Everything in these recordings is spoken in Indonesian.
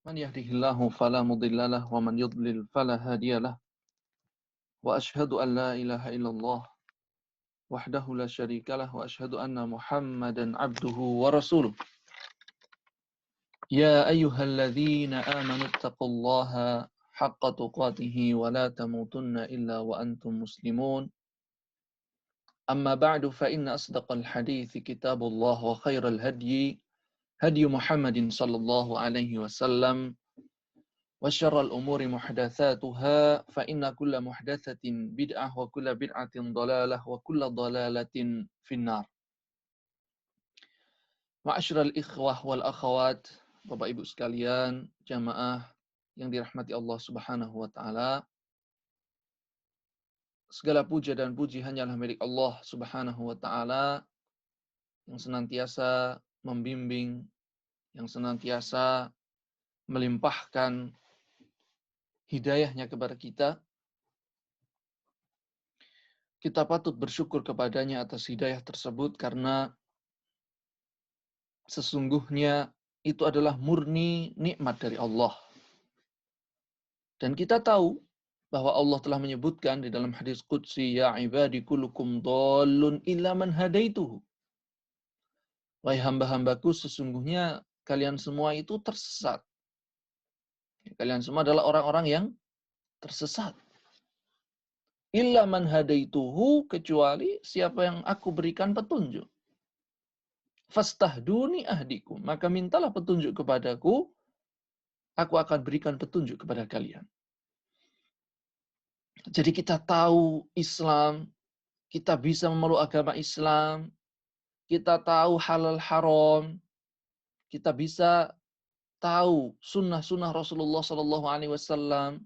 من يهده الله فلا مضل له ومن يضلل فلا هادي له وأشهد أن لا إله إلا الله وحده لا شريك له وأشهد أن محمدا عبده ورسوله يا أيها الذين آمنوا اتقوا الله حق تقاته ولا تموتن إلا وأنتم مسلمون أما بعد فإن أصدق الحديث كتاب الله وخير الهدي هدي محمد صلى الله عليه وسلم وشر الأمور محدثاتها فإن كل محدثة بدعة وكل بدعة ضلالة وكل ضلالة في النار. Ma'asyiral ikhwah wal akhawat, Bapak Ibu sekalian, jamaah yang dirahmati Allah Subhanahu wa taala. Segala puja dan puji hanyalah milik Allah Subhanahu wa taala yang senantiasa membimbing, yang senantiasa melimpahkan hidayahnya kepada kita. Kita patut bersyukur kepadanya atas hidayah tersebut karena sesungguhnya itu adalah murni nikmat dari Allah. Dan kita tahu bahwa Allah telah menyebutkan di dalam hadis qudsi, ya ibadi kullukum dhallun illa man hadaituhu. Wahai hamba-hambaku, sesungguhnya kalian semua itu tersesat. Kalian semua adalah orang-orang yang tersesat. Illa man hadaituhu, kecuali siapa yang aku berikan petunjuk. Fastahduni ahdikum, maka mintalah petunjuk kepadaku, aku akan berikan petunjuk kepada kalian. Jadi kita tahu Islam, kita bisa memeluk agama Islam, kita tahu halal haram, kita bisa tahu sunnah-sunnah Rasulullah Sallallahu Alaihi Wasallam,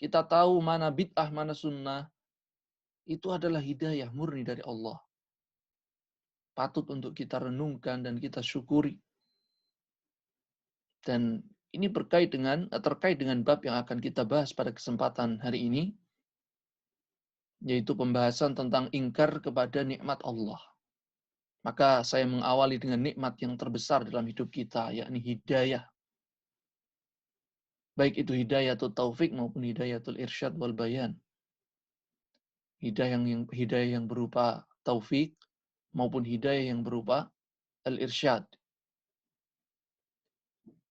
kita tahu mana bid'ah, mana sunnah. Itu adalah hidayah murni dari Allah. Patut untuk kita renungkan dan kita syukuri. Dan ini terkait dengan bab yang akan kita bahas pada kesempatan hari ini, yaitu pembahasan tentang ingkar kepada nikmat Allah. Maka saya mengawali dengan nikmat yang terbesar dalam hidup kita, yakni hidayah. Baik itu hidayatul taufik maupun hidayatul irsyad wal bayan. Hidayah yang berupa taufik maupun hidayah yang berupa al-irsyad.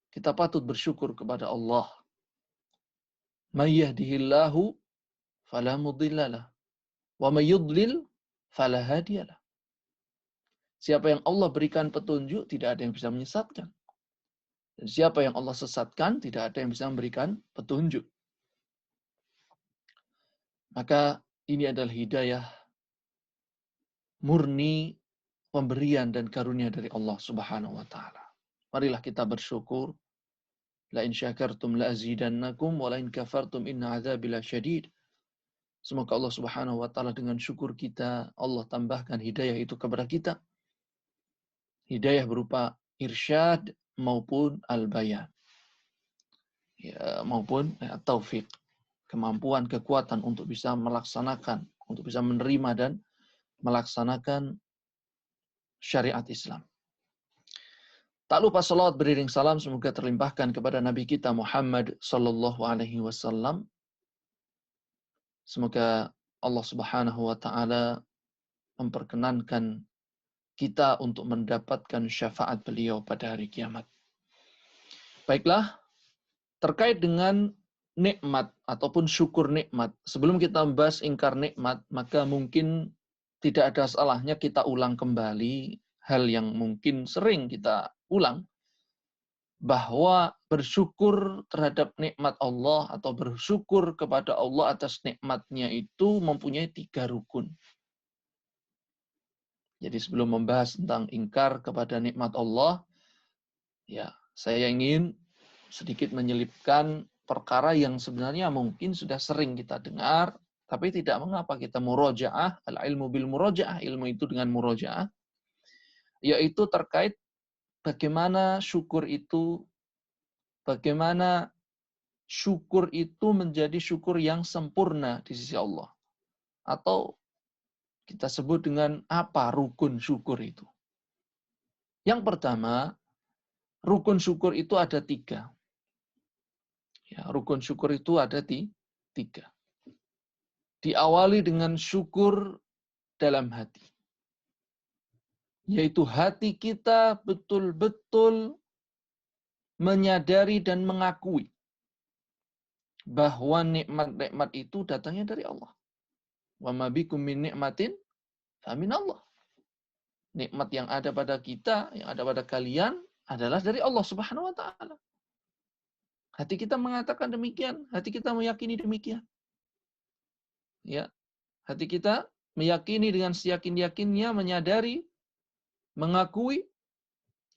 Kita patut bersyukur kepada Allah. May yahdihillahu fala mudhillalah wa may yudlil fala hadiyalah. Siapa yang Allah berikan petunjuk, tidak ada yang bisa menyesatkan. Dan siapa yang Allah sesatkan, tidak ada yang bisa memberikan petunjuk. Maka ini adalah hidayah murni pemberian dan karunia dari Allah Subhanahu wa taala. Marilah kita bersyukur. La in syakartum la azidannakum wa la in kafartum inna adzabi lasyadid. Semoga Allah Subhanahu wa taala dengan syukur kita, Allah tambahkan hidayah itu kepada kita. Hidayah berupa irsyad maupun al-bayan. Ya, maupun taufik, kemampuan, kekuatan untuk bisa melaksanakan, untuk bisa menerima dan melaksanakan syariat Islam. Tak lupa salawat beriring salam semoga terlimpahkan kepada Nabi kita Muhammad sallallahu alaihi wasallam. Semoga Allah Subhanahu wa taala memperkenankan kita untuk mendapatkan syafaat beliau pada hari kiamat. Baiklah, terkait dengan nikmat ataupun syukur nikmat. Sebelum kita membahas ingkar nikmat, maka mungkin tidak ada salahnya kita ulang kembali hal yang mungkin sering kita ulang, bahwa bersyukur terhadap nikmat Allah atau bersyukur kepada Allah atas nikmatnya itu mempunyai 3 rukun. Jadi sebelum membahas tentang ingkar kepada nikmat Allah, ya saya ingin sedikit menyelipkan perkara yang sebenarnya mungkin sudah sering kita dengar, tapi tidak mengapa kita murojaah, al-ilmu bil murojaah, ilmu itu dengan murojaah, yaitu terkait bagaimana syukur itu menjadi syukur yang sempurna di sisi Allah. Atau kita sebut dengan apa rukun syukur itu. Yang pertama, rukun syukur itu ada 3. Ya, rukun syukur itu ada tiga. Diawali dengan syukur dalam hati. Yaitu hati kita betul-betul menyadari dan mengakui bahwa nikmat-nikmat itu datangnya dari Allah. Wa ma bikum min nikmatin famin Allah. Nikmat yang ada pada kita, yang ada pada kalian adalah dari Allah Subhanahu wa taala. Hati kita mengatakan demikian, hati kita meyakini demikian. Ya, hati kita meyakini dengan seyakin-yakinnya, menyadari, mengakui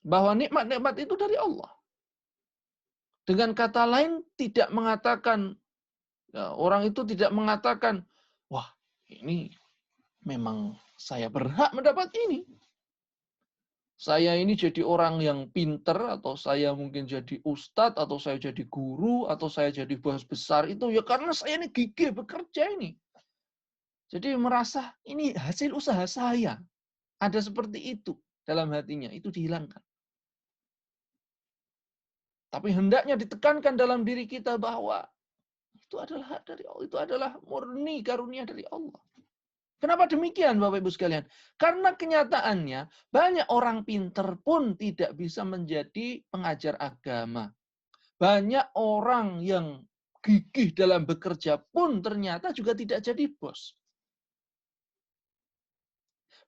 bahwa nikmat-nikmat itu dari Allah. Dengan kata lain, tidak mengatakan, ya, orang itu tidak mengatakan, wah ini memang saya berhak mendapat ini. Saya ini jadi orang yang pinter, atau saya mungkin jadi ustadz, atau saya jadi guru, atau saya jadi bos besar itu ya karena saya ini gigih bekerja ini. Jadi merasa ini hasil usaha saya. Ada seperti itu dalam hatinya, itu dihilangkan. Tapi hendaknya ditekankan dalam diri kita bahwa itu adalah hak dari Allah, itu adalah murni karunia dari Allah. Kenapa demikian Bapak Ibu sekalian? Karena kenyataannya banyak orang pinter pun tidak bisa menjadi pengajar agama. Banyak orang yang gigih dalam bekerja pun ternyata juga tidak jadi bos.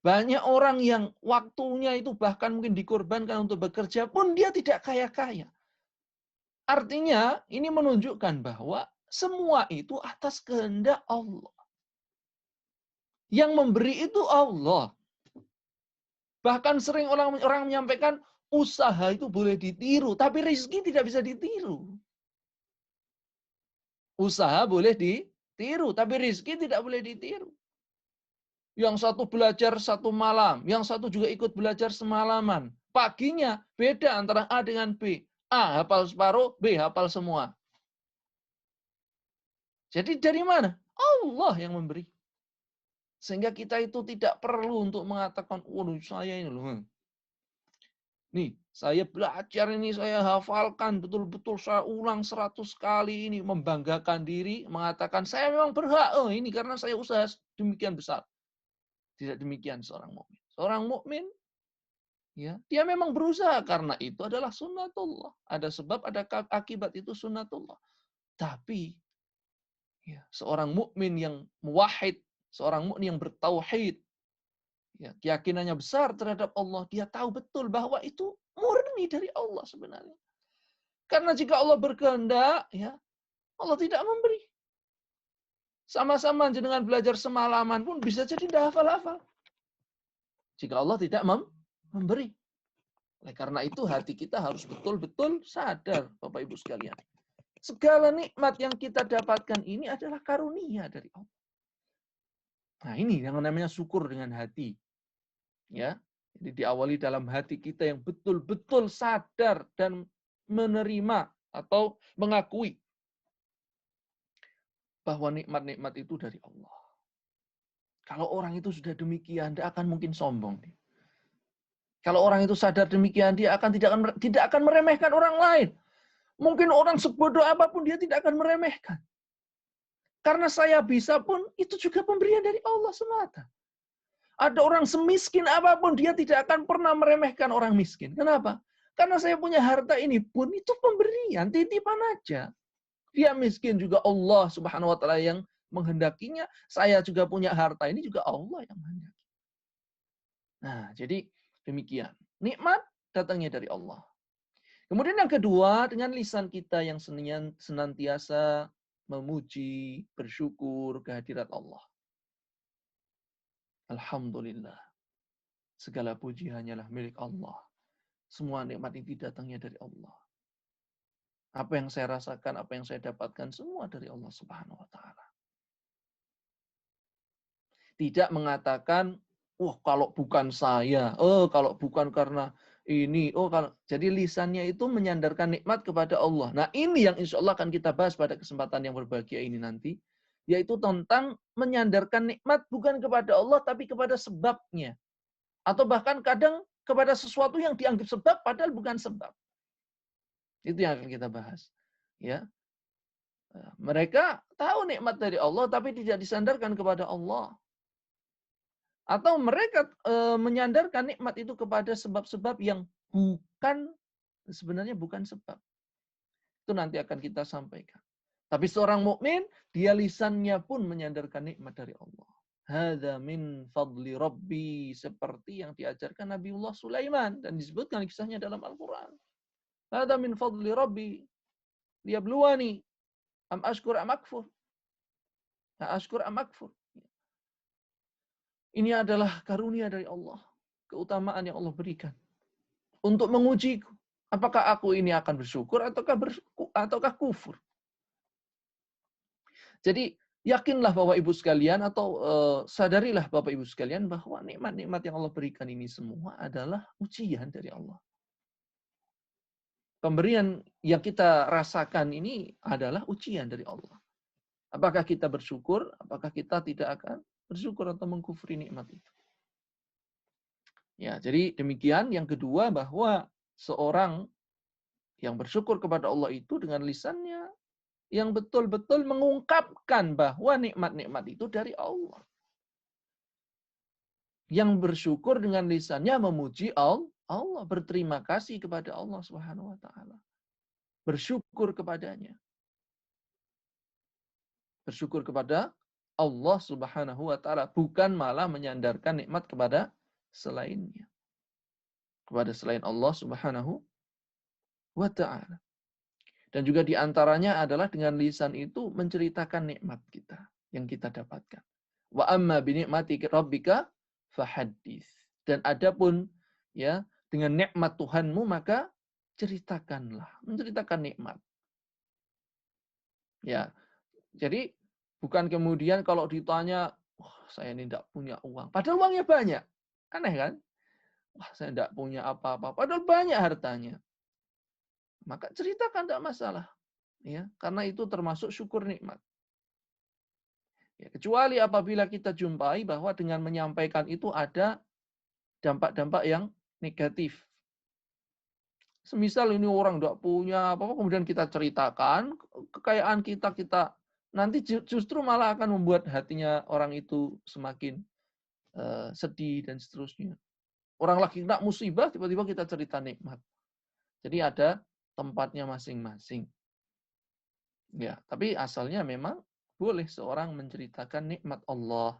Banyak orang yang waktunya itu bahkan mungkin dikorbankan untuk bekerja pun dia tidak kaya-kaya. Artinya ini menunjukkan bahwa semua itu atas kehendak Allah. Yang memberi itu Allah. Bahkan sering orang menyampaikan usaha itu boleh ditiru, tapi rezeki tidak bisa ditiru. Usaha boleh ditiru, tapi rezeki tidak boleh ditiru. Yang satu belajar satu malam, yang satu juga ikut belajar semalaman. Paginya beda antara A dengan B. A hafal separuh, B hafal semua. Jadi dari mana? Allah yang memberi. Sehingga kita itu tidak perlu untuk mengatakan, waduh saya ini loh. Nih, saya belajar ini, saya hafalkan, betul-betul saya ulang 100 kali ini. Membanggakan diri, mengatakan saya memang berhak. Oh ini karena saya usaha demikian besar. Tidak demikian seorang mukmin. Seorang mukmin, ya, dia memang berusaha karena itu adalah sunnatullah. Ada sebab, ada akibat, itu sunnatullah. Tapi ya, seorang mukmin yang muwahhid, seorang mukmin yang bertauhid, ya, keyakinannya besar terhadap Allah, dia tahu betul bahwa itu murni dari Allah sebenarnya. Karena jika Allah berkehendak, ya, Allah tidak memberi. Sama-sama dengan belajar semalaman pun bisa jadi tidak hafal-hafal. Jika Allah tidak memberi. Oleh karena itu hati kita harus betul-betul sadar, Bapak Ibu sekalian. Segala nikmat yang kita dapatkan ini adalah karunia dari Allah. Nah ini yang namanya syukur dengan hati. Ya, jadi diawali dalam hati kita yang betul-betul sadar dan menerima atau mengakui bahwa nikmat-nikmat itu dari Allah. Kalau orang itu sudah demikian, dia akan mungkin sombong. Kalau orang itu sadar demikian, dia akan tidak akan meremehkan orang lain. Mungkin orang sebodoh apapun dia tidak akan meremehkan. Karena saya bisa pun itu juga pemberian dari Allah semata. Ada orang semiskin apapun dia tidak akan pernah meremehkan orang miskin. Kenapa? Karena saya punya harta ini pun itu pemberian, titipan aja. Dia miskin juga Allah Subhanahu wa taala yang menghendakinya. Saya juga punya harta ini juga Allah yang menghendaki. Nah, jadi demikian. Nikmat datangnya dari Allah. Kemudian yang kedua, dengan lisan kita yang senantiasa memuji, bersyukur kehadirat Allah. Alhamdulillah. Segala puji hanyalah milik Allah. Semua nikmat itu datangnya dari Allah. Apa yang saya rasakan, apa yang saya dapatkan, semua dari Allah Subhanahu wa taala. Tidak mengatakan, wah kalau bukan saya, kalau bukan karena ini, kalau jadi lisannya itu menyandarkan nikmat kepada Allah. Nah ini yang insya Allah akan kita bahas pada kesempatan yang berbahagia ini nanti, yaitu tentang menyandarkan nikmat bukan kepada Allah tapi kepada sebabnya, atau bahkan kadang kepada sesuatu yang dianggap sebab padahal bukan sebab. Itu yang akan kita bahas. Ya, Mereka tahu nikmat dari Allah tapi tidak disandarkan kepada Allah. Atau mereka menyandarkan nikmat itu kepada sebab-sebab yang sebenarnya bukan sebab. Itu nanti akan kita sampaikan. Tapi seorang mukmin, dia lisannya pun menyandarkan nikmat dari Allah. Hadza min fadli Rabbi, seperti yang diajarkan Nabiullah Sulaiman dan disebutkan kisahnya dalam Al-Qur'an. Hadza min fadli Rabbi, liyabluwani am ashkur am akfur. Ashkur am akfur. Ini adalah karunia dari Allah, keutamaan yang Allah berikan untuk mengujiku. Apakah aku ini akan bersyukur ataukah kufur? Jadi yakinlah Bapak Ibu sekalian atau sadarilah Bapak Ibu sekalian bahwa nikmat-nikmat yang Allah berikan ini semua adalah ujian dari Allah. Pemberian yang kita rasakan ini adalah ujian dari Allah. Apakah kita bersyukur? Apakah kita tidak akan bersyukur atau mengkufri nikmat itu? Ya, jadi demikian. Yang kedua bahwa seorang yang bersyukur kepada Allah itu dengan lisannya yang betul-betul mengungkapkan bahwa nikmat-nikmat itu dari Allah. Yang bersyukur dengan lisannya memuji Allah, berterima kasih kepada Allah Subhanahu wa taala. Bersyukur kepadanya. Bersyukur kepada Allah Subhanahu wa taala, bukan malah menyandarkan nikmat kepada selainnya. Kepada selain Allah Subhanahu wa taala. Dan juga diantaranya adalah dengan lisan itu menceritakan nikmat kita yang kita dapatkan. Wa amma bi ni'mati rabbika fahaddits. Dan adapun ya dengan nikmat Tuhanmu maka ceritakanlah, menceritakan nikmat. Ya. Jadi bukan kemudian kalau ditanya, wah saya ini tidak punya uang. Padahal uangnya banyak. Aneh kan? Wah saya tidak punya apa-apa. Padahal banyak hartanya. Maka ceritakan, tidak masalah. Ya, karena itu termasuk syukur nikmat. Ya, kecuali apabila kita jumpai bahwa dengan menyampaikan itu ada dampak-dampak yang negatif. Semisal ini orang tidak punya apa-apa, kemudian kita ceritakan kekayaan kita nanti justru malah akan membuat hatinya orang itu semakin sedih dan seterusnya. Orang lagi kena musibah, tiba-tiba kita cerita nikmat. Jadi ada tempatnya masing-masing. Ya, tapi asalnya memang boleh seorang menceritakan nikmat Allah.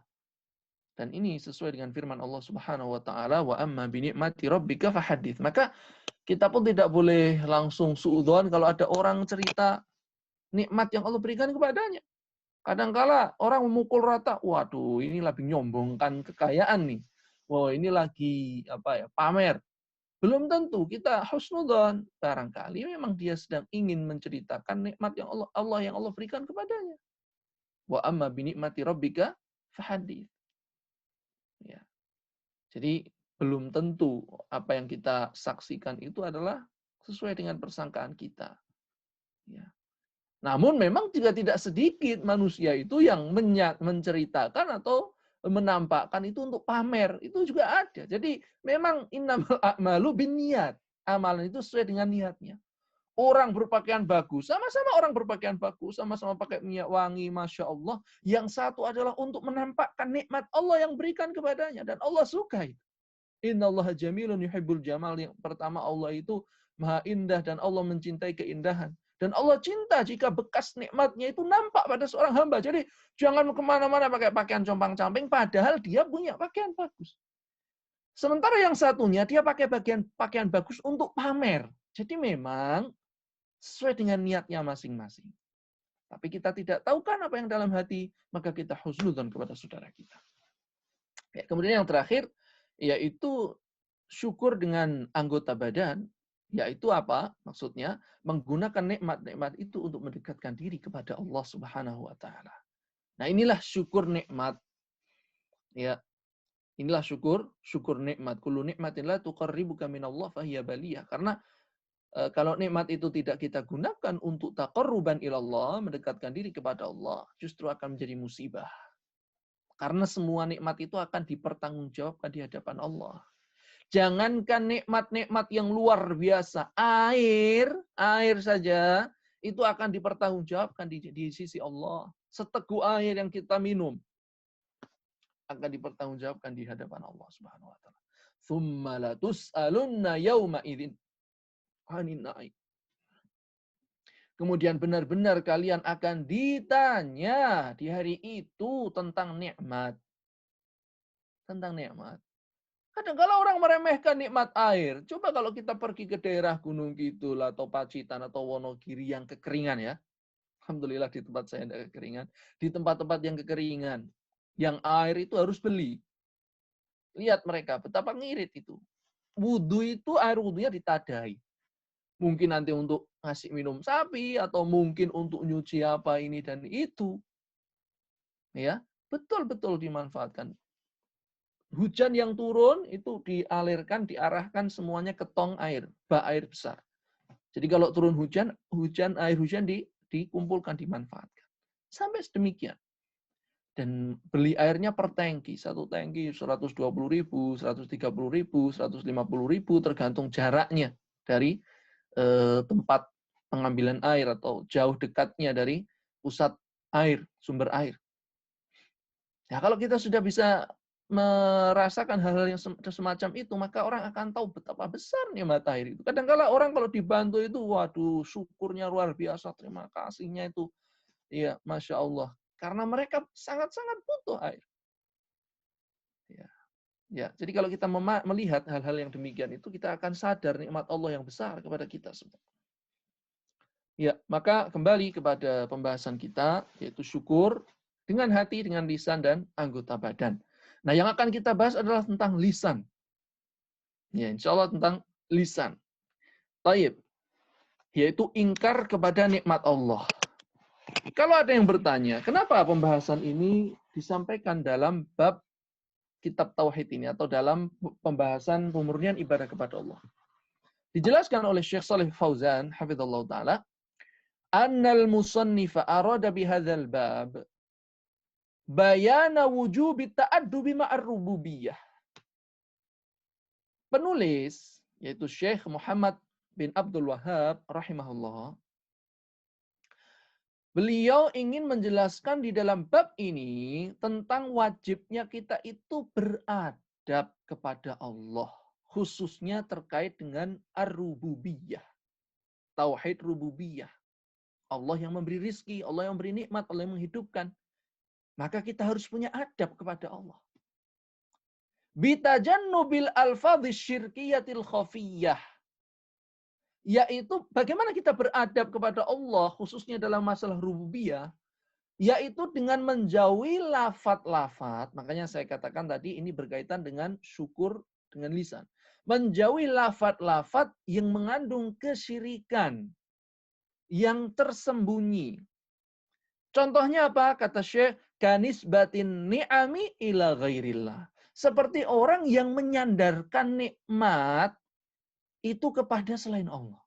Dan ini sesuai dengan firman Allah Subhanahu wa taala, wa amma bi ni'mati rabbika fahaddits. Maka kita pun tidak boleh langsung suudzon kalau ada orang cerita nikmat yang Allah berikan kepadanya. Kadangkala orang memukul rata, waduh, ini lagi nyombongkan kekayaan nih. Wah, ini lagi pamer. Belum tentu kita husnudzon. Barangkali memang dia sedang ingin menceritakan nikmat yang Allah yang Allah berikan kepadanya. Wa amma bi ni'mati rabbika fahaddits. Ya. Jadi belum tentu apa yang kita saksikan itu adalah sesuai dengan persangkaan kita. Ya. Namun memang juga tidak sedikit manusia itu yang menceritakan atau menampakkan itu untuk pamer. Itu juga ada. Jadi memang innamal a'malu binniyat. Amalan itu sesuai dengan niatnya. Orang berpakaian bagus, sama-sama orang berpakaian bagus, sama-sama pakai minyak wangi, Masya Allah. Yang satu adalah untuk menampakkan nikmat Allah yang berikan kepadanya. Dan Allah suka itu. Innallaha jamilun yuhibbul jamal. Yang pertama, Allah itu maha indah dan Allah mencintai keindahan. Dan Allah cinta jika bekas nikmatnya itu nampak pada seorang hamba. Jadi jangan kemana-mana pakai pakaian compang-camping, padahal dia punya pakaian bagus. Sementara yang satunya, dia pakai pakaian bagus untuk pamer. Jadi memang sesuai dengan niatnya masing-masing. Tapi kita tidak tahu kan apa yang dalam hati, maka kita husnudzon kepada saudara kita. Ya, kemudian yang terakhir, yaitu syukur dengan anggota badan, yaitu apa? Maksudnya, menggunakan nikmat-nikmat itu untuk mendekatkan diri kepada Allah Subhanahu wa taala. Nah, inilah syukur nikmat. Ya. Inilah syukur nikmat. Kullu nikmatin la tuqarribuka minallah fahiya baliyah. Karena kalau nikmat itu tidak kita gunakan untuk taqarruban ilallah, mendekatkan diri kepada Allah, justru akan menjadi musibah. Karena semua nikmat itu akan dipertanggungjawabkan di hadapan Allah. Jangankan nikmat-nikmat yang luar biasa, air saja itu akan dipertanggungjawabkan di sisi Allah. Seteguk air yang kita minum akan dipertanggungjawabkan di hadapan Allah Subhanahu wa taala. Tsumma la tus'alunna yauma idzin 'anin na'im. Kemudian benar-benar kalian akan ditanya di hari itu tentang nikmat. Tentang nikmat. Kadang kalau orang meremehkan nikmat air, coba kalau kita pergi ke daerah Gunung Kidul atau Pacitan atau Wonogiri yang kekeringan ya. Alhamdulillah di tempat saya tidak kekeringan. Di tempat-tempat yang kekeringan, yang air itu harus beli. Lihat mereka, betapa ngirit itu. Wudhu itu, air wudhunya ditadai. Mungkin nanti untuk ngasih minum sapi, atau mungkin untuk nyuci apa ini dan itu. Ya, betul-betul dimanfaatkan. Hujan yang turun itu dialirkan, diarahkan semuanya ke tong air, bak air besar. Jadi kalau turun hujan, air hujan dikumpulkan, dimanfaatkan. Sampai sedemikian. Dan beli airnya per tangki. Satu tangki 120.000, 130.000, 150.000, tergantung jaraknya dari tempat pengambilan air atau jauh dekatnya dari pusat air, sumber air. Nah, kalau kita sudah bisa merasakan hal-hal yang semacam itu, maka orang akan tahu betapa besar nikmat air itu. Kadang-kala orang kalau dibantu itu, waduh, syukurnya luar biasa, terima kasihnya itu, ya, Masya Allah. Karena mereka sangat-sangat butuh air. Ya, ya. Jadi kalau kita melihat hal-hal yang demikian itu, kita akan sadar nikmat Allah yang besar kepada kita semua. Ya, maka kembali kepada pembahasan kita, yaitu syukur dengan hati, dengan lisan, dan anggota badan. Nah, yang akan kita bahas adalah tentang lisan. Ya, insya Allah tentang lisan. Taib. Yaitu ingkar kepada nikmat Allah. Kalau ada yang bertanya, kenapa pembahasan ini disampaikan dalam bab kitab Tauhid ini, atau dalam pembahasan pemurnian ibadah kepada Allah? Dijelaskan oleh Syekh Shalih Fauzan, hafizallahu ta'ala, annal musannifa arada bihadzal bab bayana wujubi ta'addubi ma'ar rububiyah. Penulis, yaitu Syekh Muhammad bin Abdul Wahhab rahimahullah, beliau ingin menjelaskan di dalam bab ini tentang wajibnya kita itu beradab kepada Allah, khususnya terkait dengan ar-rububiyah, tauhid rububiyah. Allah yang memberi rizki, Allah yang memberi nikmat, Allah yang menghidupkan. Maka kita harus punya adab kepada Allah. Bitajannubil alfadhi syirkiyatil khafiyah. Yaitu bagaimana kita beradab kepada Allah, khususnya dalam masalah rububiyah, yaitu dengan menjauhi lafat-lafat. Makanya saya katakan tadi ini berkaitan dengan syukur dengan lisan. Menjauhi lafat-lafat yang mengandung kesyirikan, yang tersembunyi. Contohnya apa? Kata Syekh, kanisbatin ni'ami ila ghairillah. Seperti orang yang menyandarkan nikmat itu kepada selain Allah.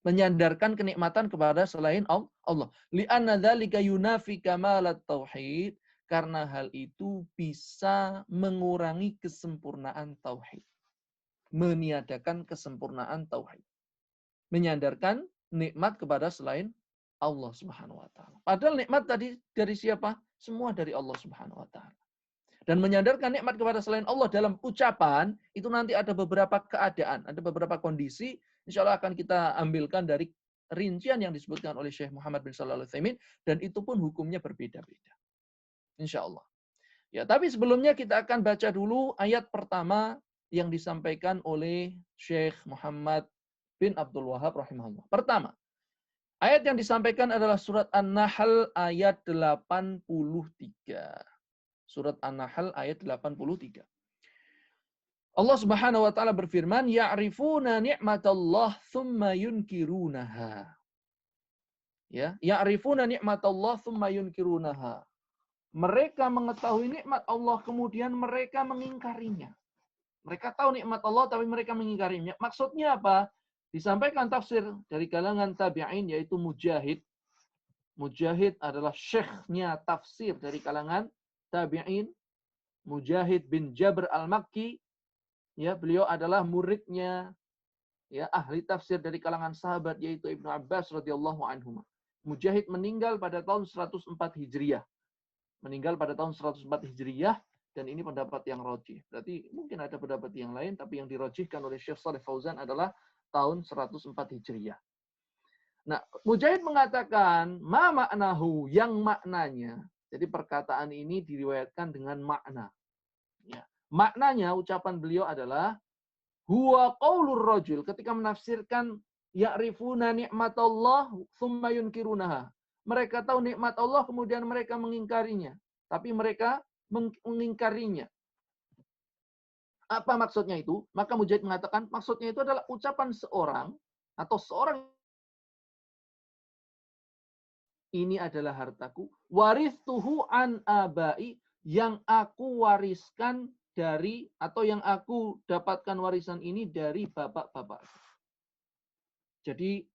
Menyandarkan kenikmatan kepada selain Allah. Li'anna dzalika yunafi kamalat tauhid, karena hal itu bisa mengurangi kesempurnaan tauhid. Meniadakan kesempurnaan tauhid. Menyandarkan nikmat kepada selain Allah Subhanahu wa taala. Padahal nikmat tadi dari siapa? Semua dari Allah Subhanahu wa taala. Dan menyandarkan nikmat kepada selain Allah dalam ucapan, itu nanti ada beberapa keadaan, ada beberapa kondisi, insya Allah akan kita ambilkan dari rincian yang disebutkan oleh Syekh Muhammad bin Shalih Al-Utsaimin, dan itu pun hukumnya berbeda-beda. Insya Allah. Ya, tapi sebelumnya kita akan baca dulu ayat pertama yang disampaikan oleh Syekh Muhammad bin Abdul Wahhab rahimahullah. Pertama, ayat yang disampaikan adalah surat An-Nahl ayat 83. Surat An-Nahl ayat 83. Allah Subhanahu wa taala berfirman, "Ya'rifuna ni'matallah tsumma yunkirunaha." Ya, ya'rifuna ni'matallah tsumma yunkirunaha. Mereka mengetahui nikmat Allah kemudian mereka mengingkarinya. Mereka tahu nikmat Allah tapi mereka mengingkarinya. Maksudnya apa? Disampaikan tafsir dari kalangan tabi'in yaitu Mujahid. Mujahid adalah syekhnya tafsir dari kalangan tabi'in. Mujahid bin Jabr al-Makki, ya, beliau adalah muridnya ya, ahli tafsir dari kalangan sahabat yaitu Ibnu Abbas radhiyallahu anhu. Mujahid meninggal pada tahun 104 Hijriah. Meninggal pada tahun 104 Hijriah, dan ini pendapat yang rajih. Berarti mungkin ada pendapat yang lain, tapi yang dirajihkan oleh Syekh Shalih Fauzan adalah tahun 104 Hijriah. Nah, Mujahid mengatakan, ma maknahu, yang maknanya. Jadi perkataan ini diriwayatkan dengan makna. Ya. Maknanya, ucapan beliau adalah, huwa qaulur rajul, ketika menafsirkan ya'rifuna ni'matallah thumma yunkirunaha. Mereka tahu nikmat Allah kemudian mereka mengingkarinya. Tapi mereka mengingkarinya. Apa maksudnya itu? Maka Mujahid mengatakan maksudnya itu adalah ucapan seorang atau seorang, ini adalah hartaku, waristuhu an abai, yang aku wariskan dari, atau yang aku dapatkan warisan ini dari bapak-bapak. Jadi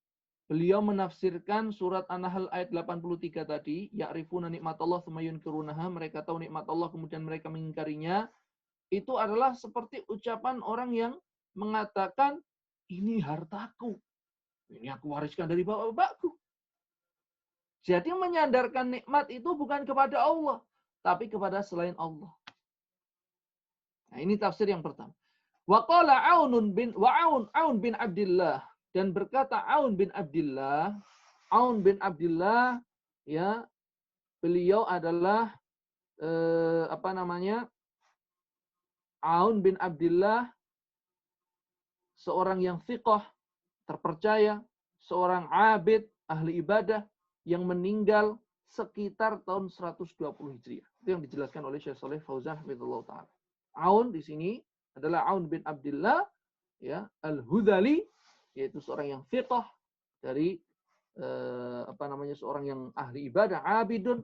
beliau menafsirkan surat An-Nahl ayat 83 tadi, ya'rifuna nikmatallah tsumma yunkirunaha, mereka tahu nikmat Allah kemudian mereka mengingkarinya. Itu adalah seperti ucapan orang yang mengatakan, ini hartaku, ini aku wariskan dari bapak-bapakku. Jadi menyandarkan nikmat itu bukan kepada Allah, tapi kepada selain Allah. Nah, ini tafsir yang pertama. Wa qala Aun bin Abdullah, dan berkata Aun bin Abdullah, ya, beliau adalah Aun bin Abdullah, seorang yang thiqah, terpercaya, seorang abid, ahli ibadah, yang meninggal sekitar tahun 120 Hijriah. Itu yang dijelaskan oleh Syekh Shalih Fauzan hafizallahu taala. Aun di sini adalah Aun bin Abdullah, ya, Al-Hudhali, yaitu seorang yang thiqah dari seorang yang ahli ibadah, abidun,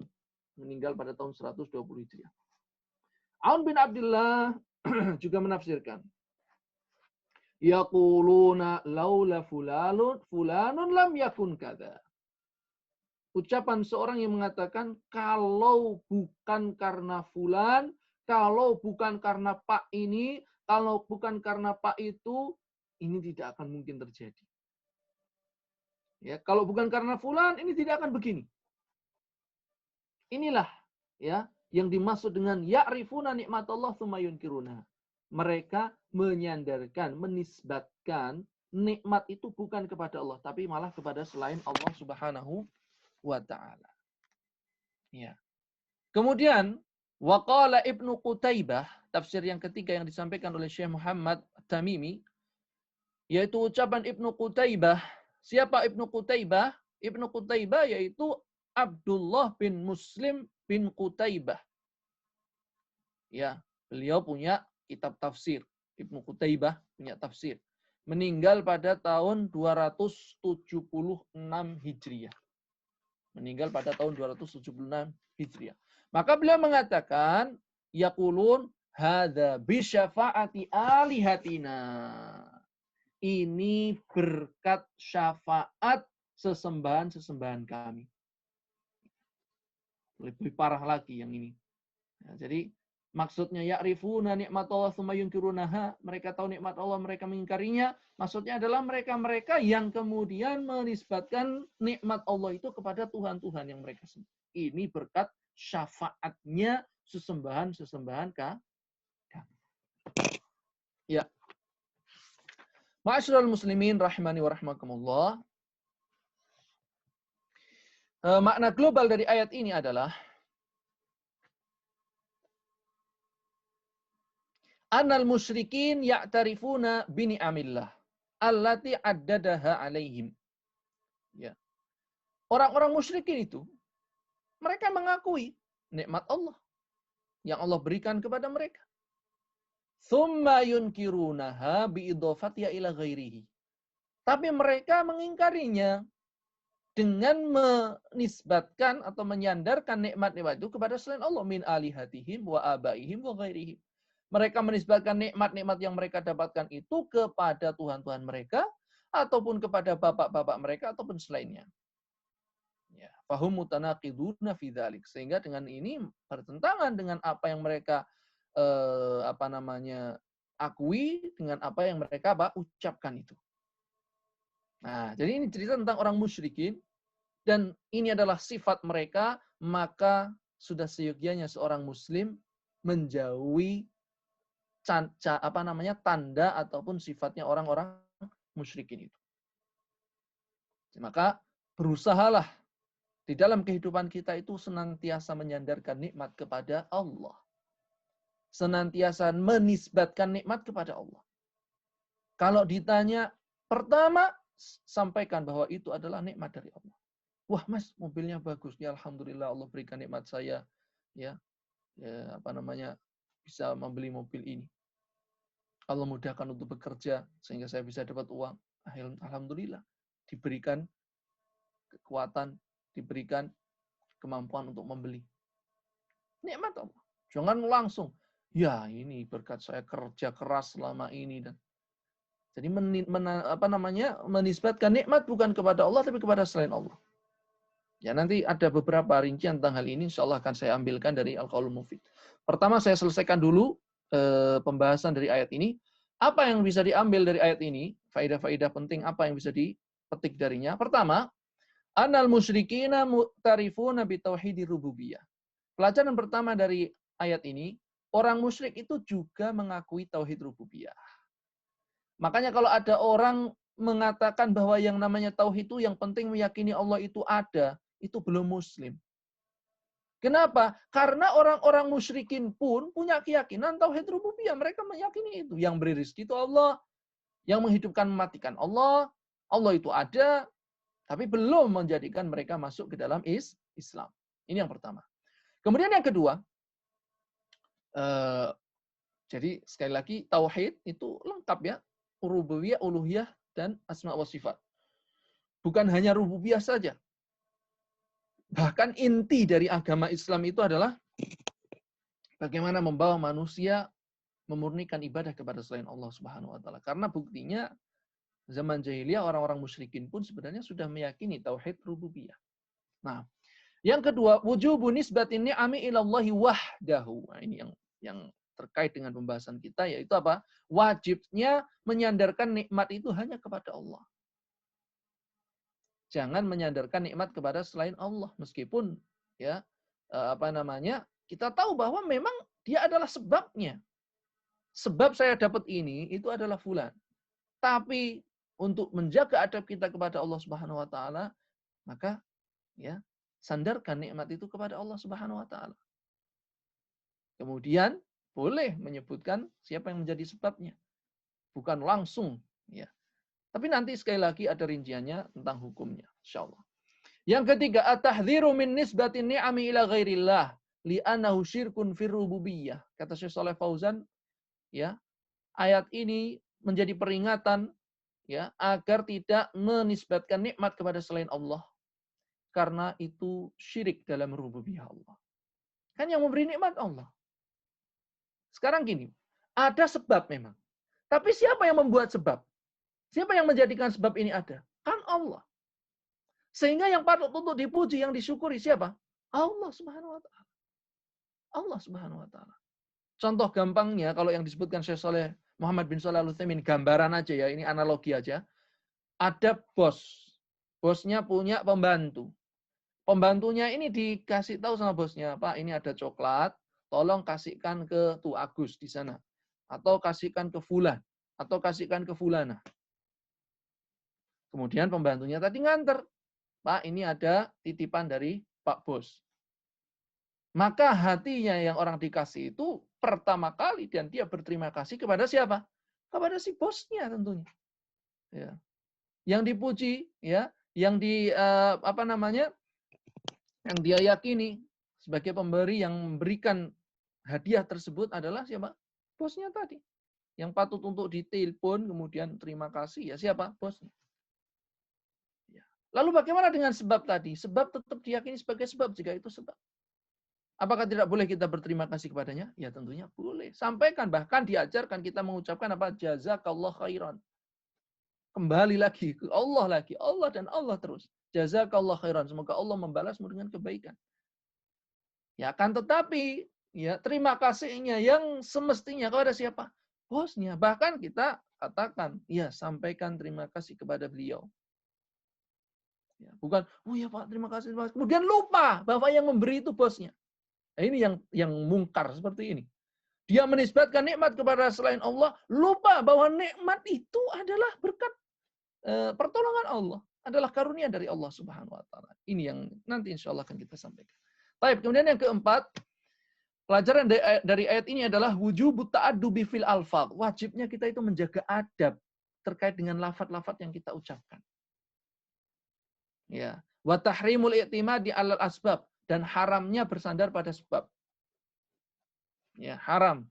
meninggal pada tahun 120 Hijriah. Aun bin Abdullah juga menafsirkan, yaquluna laula fulanun lam yakun kada. Ucapan seorang yang mengatakan, kalau bukan karena fulan, kalau bukan karena pak ini, kalau bukan karena pak itu, ini tidak akan mungkin terjadi. Ya, kalau bukan karena fulan, ini tidak akan begini. Inilah, ya, yang dimaksud dengan ya'rifuna nikmatallah tsumma yunkiruna. Mereka menyandarkan, menisbatkan nikmat itu bukan kepada Allah, tapi malah kepada selain Allah Subhanahu wa ta'ala. Ya. Kemudian waqala Ibnu Qutaibah, tafsir yang ketiga yang disampaikan oleh Syekh Muhammad Tamimi, yaitu ucapan Ibnu Qutaibah. Siapa Ibnu Qutaibah? Ibnu Qutaibah yaitu Abdullah bin Muslim bin Qutaibah. Ya, beliau punya kitab tafsir. Ibnu Qutaibah punya tafsir. Meninggal pada tahun 276 Hijriah. Meninggal pada tahun 276 Hijriah. Maka beliau mengatakan, yaqulun hadza bi syafaati alihatina. Ini berkat syafaat sesembahan-sesembahan kami. Lebih parah lagi yang ini. Ya, jadi maksudnya ya'rifuna nikmatallah tsumma yunkirunaha, mereka tahu nikmat Allah, mereka mengingkarinya. Maksudnya adalah mereka-mereka yang kemudian menisbatkan nikmat Allah itu kepada Tuhan-Tuhan yang mereka sembah. Ini berkat syafaatnya sesembahan-sesembahan kami. Ya. Ma'asyiral muslimin rahimani wa rahmakumullah. Makna global dari ayat ini adalah annal musyrikin ya'tarifuna bini'amillah allati addadaha alaihim. Ya. Orang-orang musyrikin itu, mereka mengakui nikmat Allah yang Allah berikan kepada mereka. Tsumma yunkirunaha biidhafatiha ila ghairihi. Tapi mereka mengingkarinya dengan menisbatkan atau menyandarkan nikmat-nikmat itu kepada selain Allah, min alihatihim wa abaihim wa ghairihim. Mereka menisbatkan nikmat-nikmat yang mereka dapatkan itu kepada Tuhan-Tuhan mereka ataupun kepada bapak-bapak mereka ataupun selainnya. Ya, fahum mutanaqiduna fi dzalik. Sehingga dengan ini bertentangan dengan apa yang mereka akui, dengan apa yang mereka ucapkan itu. Nah, jadi ini cerita tentang orang musyrikin dan ini adalah sifat mereka, maka sudah seyogianya seorang muslim menjauhi tanda ataupun sifatnya orang-orang musyrikin itu. Maka berusahalah di dalam kehidupan kita itu senantiasa menyandarkan nikmat kepada Allah. Senantiasa menisbatkan nikmat kepada Allah. Kalau ditanya, pertama sampaikan bahwa itu adalah nikmat dari Allah. Wah mas, mobilnya bagus. Ya alhamdulillah Allah berikan nikmat saya. Ya, bisa membeli mobil ini. Allah mudahkan untuk bekerja sehingga saya bisa dapat uang. Alhamdulillah diberikan kekuatan, diberikan kemampuan untuk membeli. Nikmat Allah. Jangan langsung, ya ini berkat saya kerja keras selama ini dan jadi menisbatkan nikmat bukan kepada Allah tapi kepada selain Allah. Ya nanti ada beberapa rincian tentang hal ini, insya Allah akan saya ambilkan dari Al-Qaulul Mufid. Pertama saya selesaikan dulu pembahasan dari ayat ini. Apa yang bisa diambil dari ayat ini? Faidah-faidah penting apa yang bisa dipetik darinya? Pertama, anal musyrikina mu'tarifuna bitauhidir rububiyah. Pelajaran pertama dari ayat ini, orang musyrik itu juga mengakui tauhid rububiyah. Makanya kalau ada orang mengatakan bahwa yang namanya tauhid itu yang penting meyakini Allah itu ada, itu belum muslim. Kenapa? Karena orang-orang musyrikin pun punya keyakinan tauhid rububiyah. Mereka meyakini itu. Yang beri rezeki itu Allah, yang menghidupkan mematikan Allah, Allah itu ada, tapi belum menjadikan mereka masuk ke dalam Islam. Ini yang pertama. Kemudian yang kedua, jadi sekali lagi tauhid itu lengkap ya, rububiyah, uluhiyah, dan asma wa sifat. Bukan hanya rububiyah saja. Bahkan inti dari agama Islam itu adalah bagaimana membawa manusia memurnikan ibadah kepada selain Allah Subhanahu wa taala. Karena buktinya zaman jahiliyah orang-orang musyrikin pun sebenarnya sudah meyakini tauhid rububiyah. Nah, yang kedua, wujubu nisbatin ni'ami ilallahi wahdahu. Nah, ini yang terkait dengan pembahasan kita yaitu apa? Wajibnya menyandarkan nikmat itu hanya kepada Allah. Jangan menyandarkan nikmat kepada selain Allah meskipun ya kita tahu bahwa memang dia adalah sebabnya. Sebab saya dapat ini itu adalah fulan. Tapi untuk menjaga adab kita kepada Allah Subhanahu wa taala, maka ya sandarkan nikmat itu kepada Allah Subhanahu wa taala. Kemudian boleh menyebutkan siapa yang menjadi sebabnya. Bukan langsung ya. Tapi nanti sekali lagi ada rinciannya tentang hukumnya, insyaallah. Yang ketiga, at-tahdhiru min nisbatin ni'ami ila ghairillah li'annahu syirkun fir rububiyah. Kata Syekh Shalih Fauzan, ya, ayat ini menjadi peringatan ya agar tidak menisbatkan nikmat kepada selain Allah karena itu syirik dalam rububiyah Allah. Kan yang memberi nikmat Allah. Sekarang gini, ada sebab memang. Tapi siapa yang membuat sebab? Siapa yang menjadikan sebab ini ada? Kan Allah. Sehingga yang patut untuk dipuji, yang disyukuri siapa? Allah Subhanahu wa taala. Allah Subhanahu wa taala. Contoh gampangnya kalau yang disebutkan Syekh Saleh Muhammad bin Shalih Al-Utsaimin, gambaran aja ya, ini analogi aja. Ada bos. Bosnya punya pembantu. Pembantunya ini dikasih tahu sama bosnya, Pak, ini ada coklat, tolong kasihkan ke Tu Agus di sana. Atau kasihkan ke Fulan. Atau kasihkan ke Fulana. Kemudian pembantunya tadi nganter. Pak, ini ada titipan dari Pak Bos. Maka hatinya yang orang dikasih itu pertama kali dan dia berterima kasih kepada siapa? Kepada si bosnya tentunya. Ya. Yang dipuji, ya, yang yang dia yakini sebagai pemberi yang memberikan hadiah tersebut adalah siapa? Bosnya tadi. Yang patut untuk ditelepon kemudian terima kasih ya siapa? Bosnya. Lalu bagaimana dengan sebab tadi? Sebab tetap diyakini sebagai sebab jika itu sebab. Apakah tidak boleh kita berterima kasih kepadanya? Ya tentunya boleh. Sampaikan, bahkan diajarkan kita mengucapkan apa? Jazakallah khairan. Kembali lagi ke Allah lagi. Allah dan Allah terus. Jazakallah khairan. Semoga Allah membalasmu dengan kebaikan. Ya kan tetapi ya terima kasihnya yang semestinya kepada siapa? Bosnya. Bahkan kita katakan, ya sampaikan terima kasih kepada beliau. Ya, bukan, oh ya Pak, terima kasih, terima kasih. Kemudian lupa bahwa yang memberi itu bosnya. Nah, ini yang mungkar seperti ini. Dia menisbatkan nikmat kepada selain Allah, lupa bahwa nikmat itu adalah berkat pertolongan Allah, adalah karunia dari Allah Subhanahu wa taala. Ini yang nanti insya Allah akan kita sampaikan. Baik, kemudian yang keempat, pelajaran dari ayat ini adalah wujubut ta'addubi fil alfaz. Wajibnya kita itu menjaga adab terkait dengan lafaz-lafaz yang kita ucapkan. Ya, wa tahrimul i'timadi 'alal asbab, dan haramnya bersandar pada sebab. Ya, haram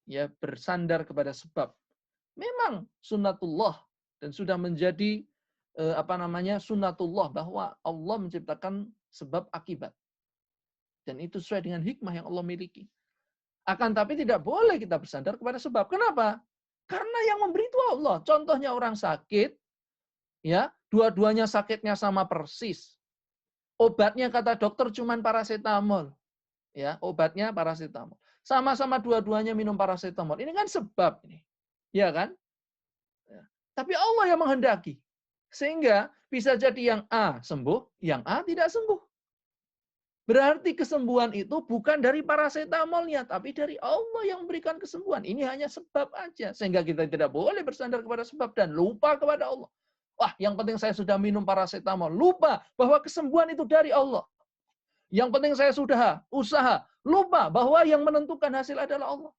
ya bersandar kepada sebab. Memang sunnatullah dan sudah menjadi sunnatullah bahwa Allah menciptakan sebab akibat. Dan itu sesuai dengan hikmah yang Allah miliki. Akan tapi tidak boleh kita bersandar kepada sebab. Kenapa? Karena yang memberi itu Allah. Contohnya orang sakit, ya, dua-duanya sakitnya sama persis. Obatnya kata dokter cuman paracetamol. Ya, obatnya paracetamol. Sama-sama dua-duanya minum paracetamol. Ini kan sebab ini. Ya kan? Ya. Tapi Allah yang menghendaki. Sehingga bisa jadi yang A sembuh, yang A tidak sembuh. Berarti kesembuhan itu bukan dari paracetamolnya, tapi dari Allah yang memberikan kesembuhan. Ini hanya sebab aja. Sehingga kita tidak boleh bersandar kepada sebab dan lupa kepada Allah. Wah, yang penting saya sudah minum paracetamol. Lupa bahwa kesembuhan itu dari Allah. Yang penting saya sudah usaha. Lupa bahwa yang menentukan hasil adalah Allah.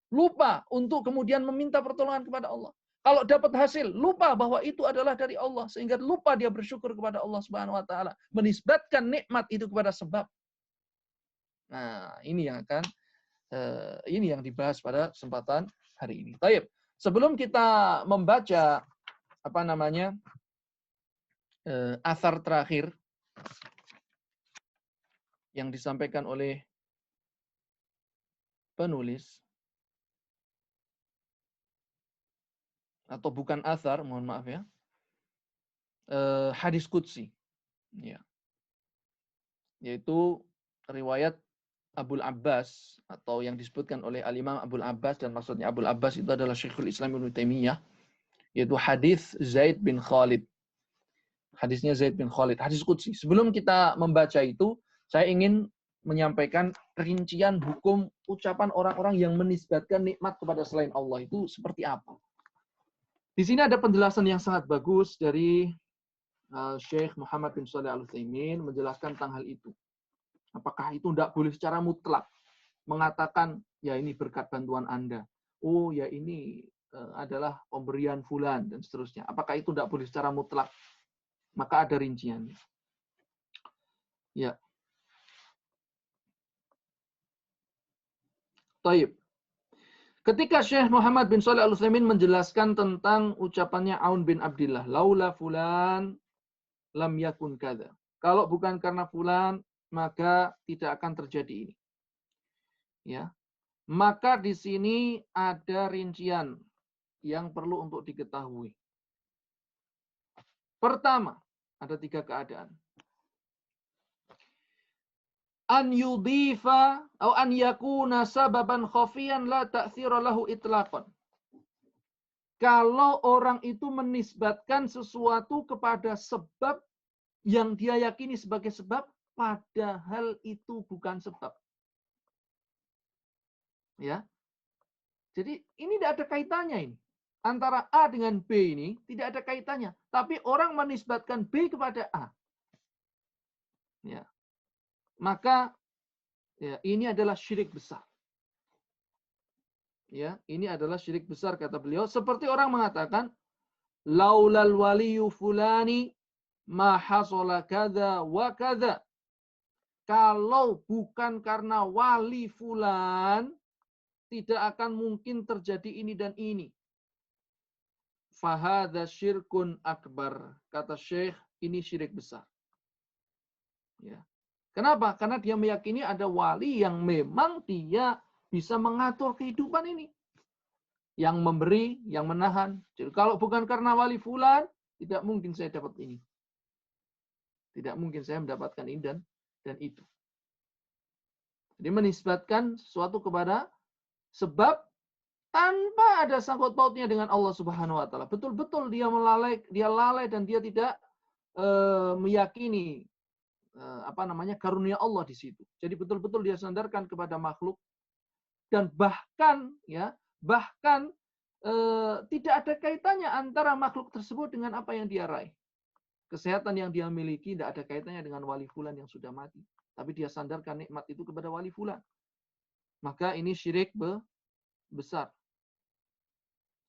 Lupa untuk kemudian meminta pertolongan kepada Allah. Kalau dapat hasil, lupa bahwa itu adalah dari Allah. Sehingga lupa dia bersyukur kepada Allah Subhanahu wa taala. Menisbatkan nikmat itu kepada sebab. Nah, ini yang ini yang dibahas pada kesempatan hari ini. Baik. Sebelum kita membaca athar terakhir yang disampaikan oleh penulis, atau bukan athar, mohon maaf ya, hadis qudsi, ya, yaitu riwayat Abul Abbas, atau yang disebutkan oleh Al-Imam Abul Abbas, dan maksudnya Abul Abbas itu adalah Syekhul Islam Ibnu Taimiyah, yaitu hadis Zaid bin Khalid. Hadisnya Zaid bin Khalid, hadis qudsi. Sebelum kita membaca itu, saya ingin menyampaikan rincian hukum ucapan orang-orang yang menisbatkan nikmat kepada selain Allah itu seperti apa. Di sini ada penjelasan yang sangat bagus dari Syekh Muhammad bin Shalih Al-Utsaimin menjelaskan tentang hal itu. Apakah itu tidak boleh secara mutlak mengatakan, ya ini berkat bantuan Anda. Oh ya ini adalah pemberian fulan dan seterusnya. Apakah itu tidak boleh secara mutlak? Maka ada rinciannya. Ya. Taib. Ketika Syekh Muhammad bin Shalih Al-Utsaimin menjelaskan tentang ucapannya Aun bin Abdillah, laula fulan lam yakun kadza. Kalau bukan karena fulan, maka tidak akan terjadi ini. Ya. Maka di sini ada rincian yang perlu untuk diketahui. Pertama, ada 3 keadaan. An yudhifa atau an yakuna sababan khafiyan la ta'thira lahu itlaqan. Kalau orang itu menisbatkan sesuatu kepada sebab yang dia yakini sebagai sebab, padahal itu bukan sebab. Ya. Jadi ini tidak ada kaitannya ini. Antara A dengan B ini tidak ada kaitannya, tapi orang menisbatkan B kepada A. Ya. Maka ya, ini adalah syirik besar. Ya, ini adalah syirik besar kata beliau. Seperti orang mengatakan, laulal waliyu fulani ma hasala kadza wa kadza. Kalau bukan karena wali fulan, tidak akan mungkin terjadi ini dan ini. Fahadha syirkun akbar. Kata Syekh, ini syirik besar. Ya. Kenapa? Karena dia meyakini ada wali yang memang dia bisa mengatur kehidupan ini. Yang memberi, yang menahan. Jadi kalau bukan karena wali fulan, tidak mungkin saya dapat ini. Tidak mungkin saya mendapatkan ini dan itu. Jadi menisbatkan sesuatu kepada sebab tanpa ada sangkut pautnya dengan Allah Subhanahu wa taala. Betul-betul dia lalai dan dia tidak meyakini karunia Allah di situ. Jadi betul-betul dia sandarkan kepada makhluk dan bahkan tidak ada kaitannya antara makhluk tersebut dengan apa yang dia raih. Kesehatan yang dia miliki tidak ada kaitannya dengan wali fulan yang sudah mati. Tapi dia sandarkan nikmat itu kepada wali fulan. Maka ini syirik besar.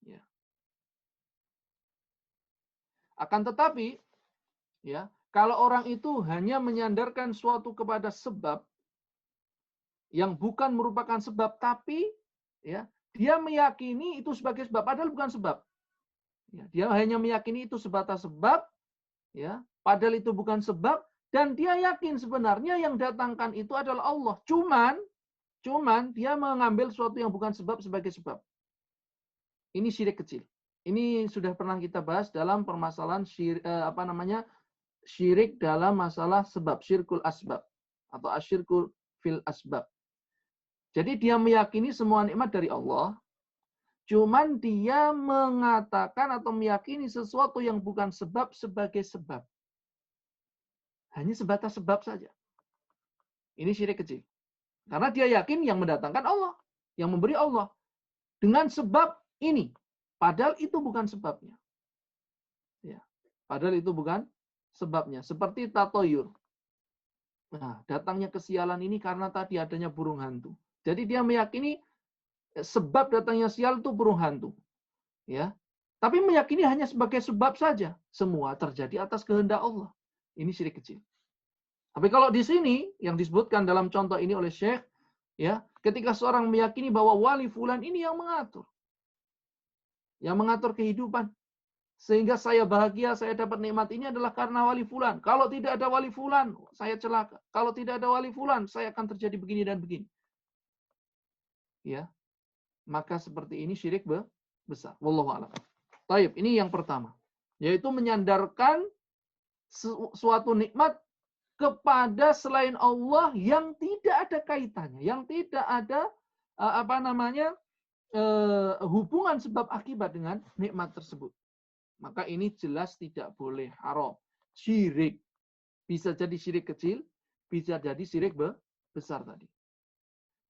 Ya. Akan tetapi, ya, kalau orang itu hanya menyandarkan suatu kepada sebab yang bukan merupakan sebab, tapi ya dia meyakini itu sebagai sebab, padahal bukan sebab. Ya, dia hanya meyakini itu sebatas sebab, ya, padahal itu bukan sebab, dan dia yakin sebenarnya yang datangkan itu adalah Allah. Cuman dia mengambil sesuatu yang bukan sebab sebagai sebab. Ini syirik kecil. Ini sudah pernah kita bahas dalam permasalahan syirik dalam masalah sebab, syirkul asbab atau asyirkul fil asbab. Jadi dia meyakini semua nikmat dari Allah, cuman dia mengatakan atau meyakini sesuatu yang bukan sebab sebagai sebab. Hanya sebatas sebab saja. Ini syirik kecil. Karena dia yakin yang mendatangkan Allah, yang memberi Allah. Dengan sebab ini. Padahal itu bukan sebabnya. Ya. Padahal itu bukan sebabnya. Seperti tatoyur. Nah, datangnya kesialan ini karena tadi adanya burung hantu. Jadi dia meyakini sebab datangnya sial itu burung hantu. Ya. Tapi meyakini hanya sebagai sebab saja. Semua terjadi atas kehendak Allah. Ini syirik kecil. Tapi kalau di sini yang disebutkan dalam contoh ini oleh Syekh, ya, ketika seorang meyakini bahwa wali fulan ini yang mengatur kehidupan, sehingga saya bahagia, saya dapat nikmat ini adalah karena wali fulan. Kalau tidak ada wali fulan, saya celaka. Kalau tidak ada wali fulan, saya akan terjadi begini dan begini. Ya, maka seperti ini syirik besar. Wallahu a'lam. Taib, ini yang pertama, yaitu menyandarkan suatu nikmat kepada selain Allah yang tidak ada kaitannya, yang tidak ada hubungan sebab akibat dengan nikmat tersebut. Maka ini jelas tidak boleh, haram. Syirik. Bisa jadi syirik kecil, bisa jadi syirik besar tadi.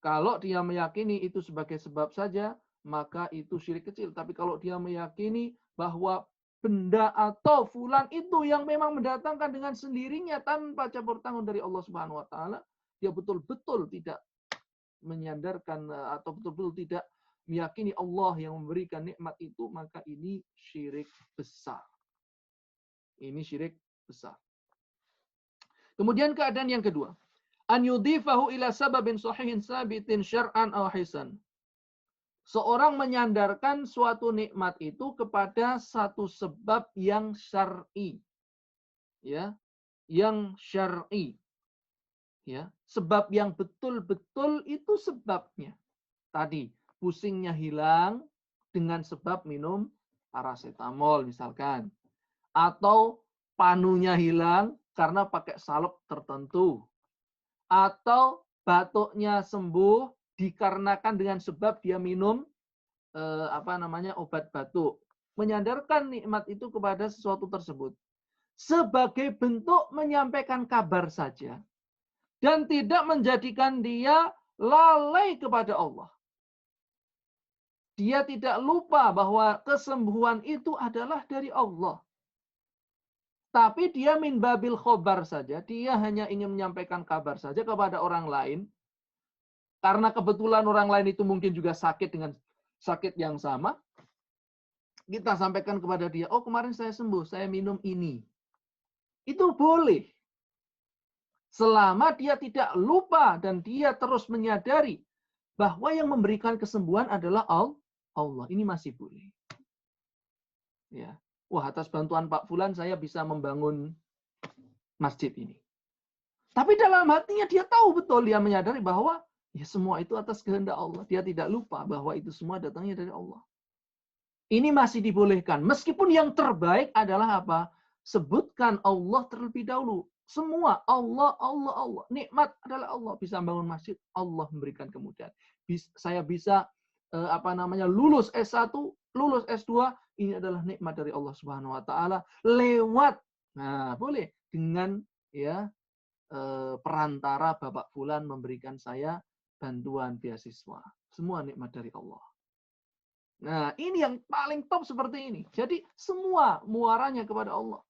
Kalau dia meyakini itu sebagai sebab saja, maka itu syirik kecil. Tapi kalau dia meyakini bahwa benda atau fulan itu yang memang mendatangkan dengan sendirinya tanpa campur tangan dari Allah Subhanahu wa taala, dia betul-betul tidak menyandarkan atau betul-betul tidak meyakini Allah yang memberikan nikmat itu, maka ini syirik besar. Ini syirik besar. Kemudian keadaan yang kedua, an yudhifahu ila sababin sahihin sabitin syar'an aw hisan. Seorang menyandarkan suatu nikmat itu kepada satu sebab yang syar'i. Ya, yang syar'i. Ya, sebab yang betul-betul itu sebabnya. Tadi pusingnya hilang dengan sebab minum paracetamol misalkan. Atau panunya hilang karena pakai salep tertentu. Atau batuknya sembuh dikarenakan dengan sebab dia minum obat batuk. Menyandarkan nikmat itu kepada sesuatu tersebut sebagai bentuk menyampaikan kabar saja dan tidak menjadikan dia lalai kepada Allah. Dia tidak lupa bahwa kesembuhan itu adalah dari Allah. Tapi dia min babil khobar saja. Dia hanya ingin menyampaikan kabar saja kepada orang lain. Karena kebetulan orang lain itu mungkin juga sakit dengan sakit yang sama. Kita sampaikan kepada dia, oh kemarin saya sembuh, saya minum ini. Itu boleh. Selama dia tidak lupa dan dia terus menyadari bahwa yang memberikan kesembuhan adalah Allah. Ini masih boleh. Ya. Wah, atas bantuan Pak Fulan saya bisa membangun masjid ini. Tapi dalam hatinya dia tahu betul, dia menyadari bahwa ya semua itu atas kehendak Allah. Dia tidak lupa bahwa itu semua datangnya dari Allah. Ini masih dibolehkan. Meskipun yang terbaik adalah apa? Sebutkan Allah terlebih dahulu. Semua Allah. Nikmat adalah Allah. Bisa bangun masjid, Allah memberikan kemudahan. Saya bisa lulus S1, lulus S2, ini adalah nikmat dari Allah Subhanahu wa taala lewat Nah, boleh dengan ya perantara Bapak Fulan memberikan saya bantuan beasiswa. Semua nikmat dari Allah. Nah, ini yang paling top seperti ini. Jadi semua muaranya kepada Allah.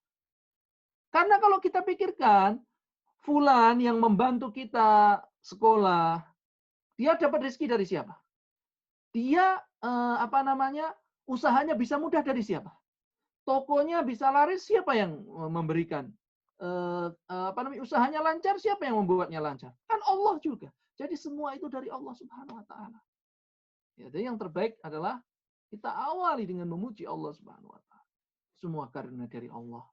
Karena kalau kita pikirkan, Fulan yang membantu kita sekolah, dia dapat rezeki dari siapa? Dia usahanya bisa mudah dari siapa? Tokonya bisa laris, siapa yang memberikan? Usahanya lancar, siapa yang membuatnya lancar? Kan Allah juga. Jadi semua itu dari Allah Subhanahu wa taala. Ya, jadi yang terbaik adalah kita awali dengan memuji Allah Subhanahu wa taala. Semua karunia dari Allah,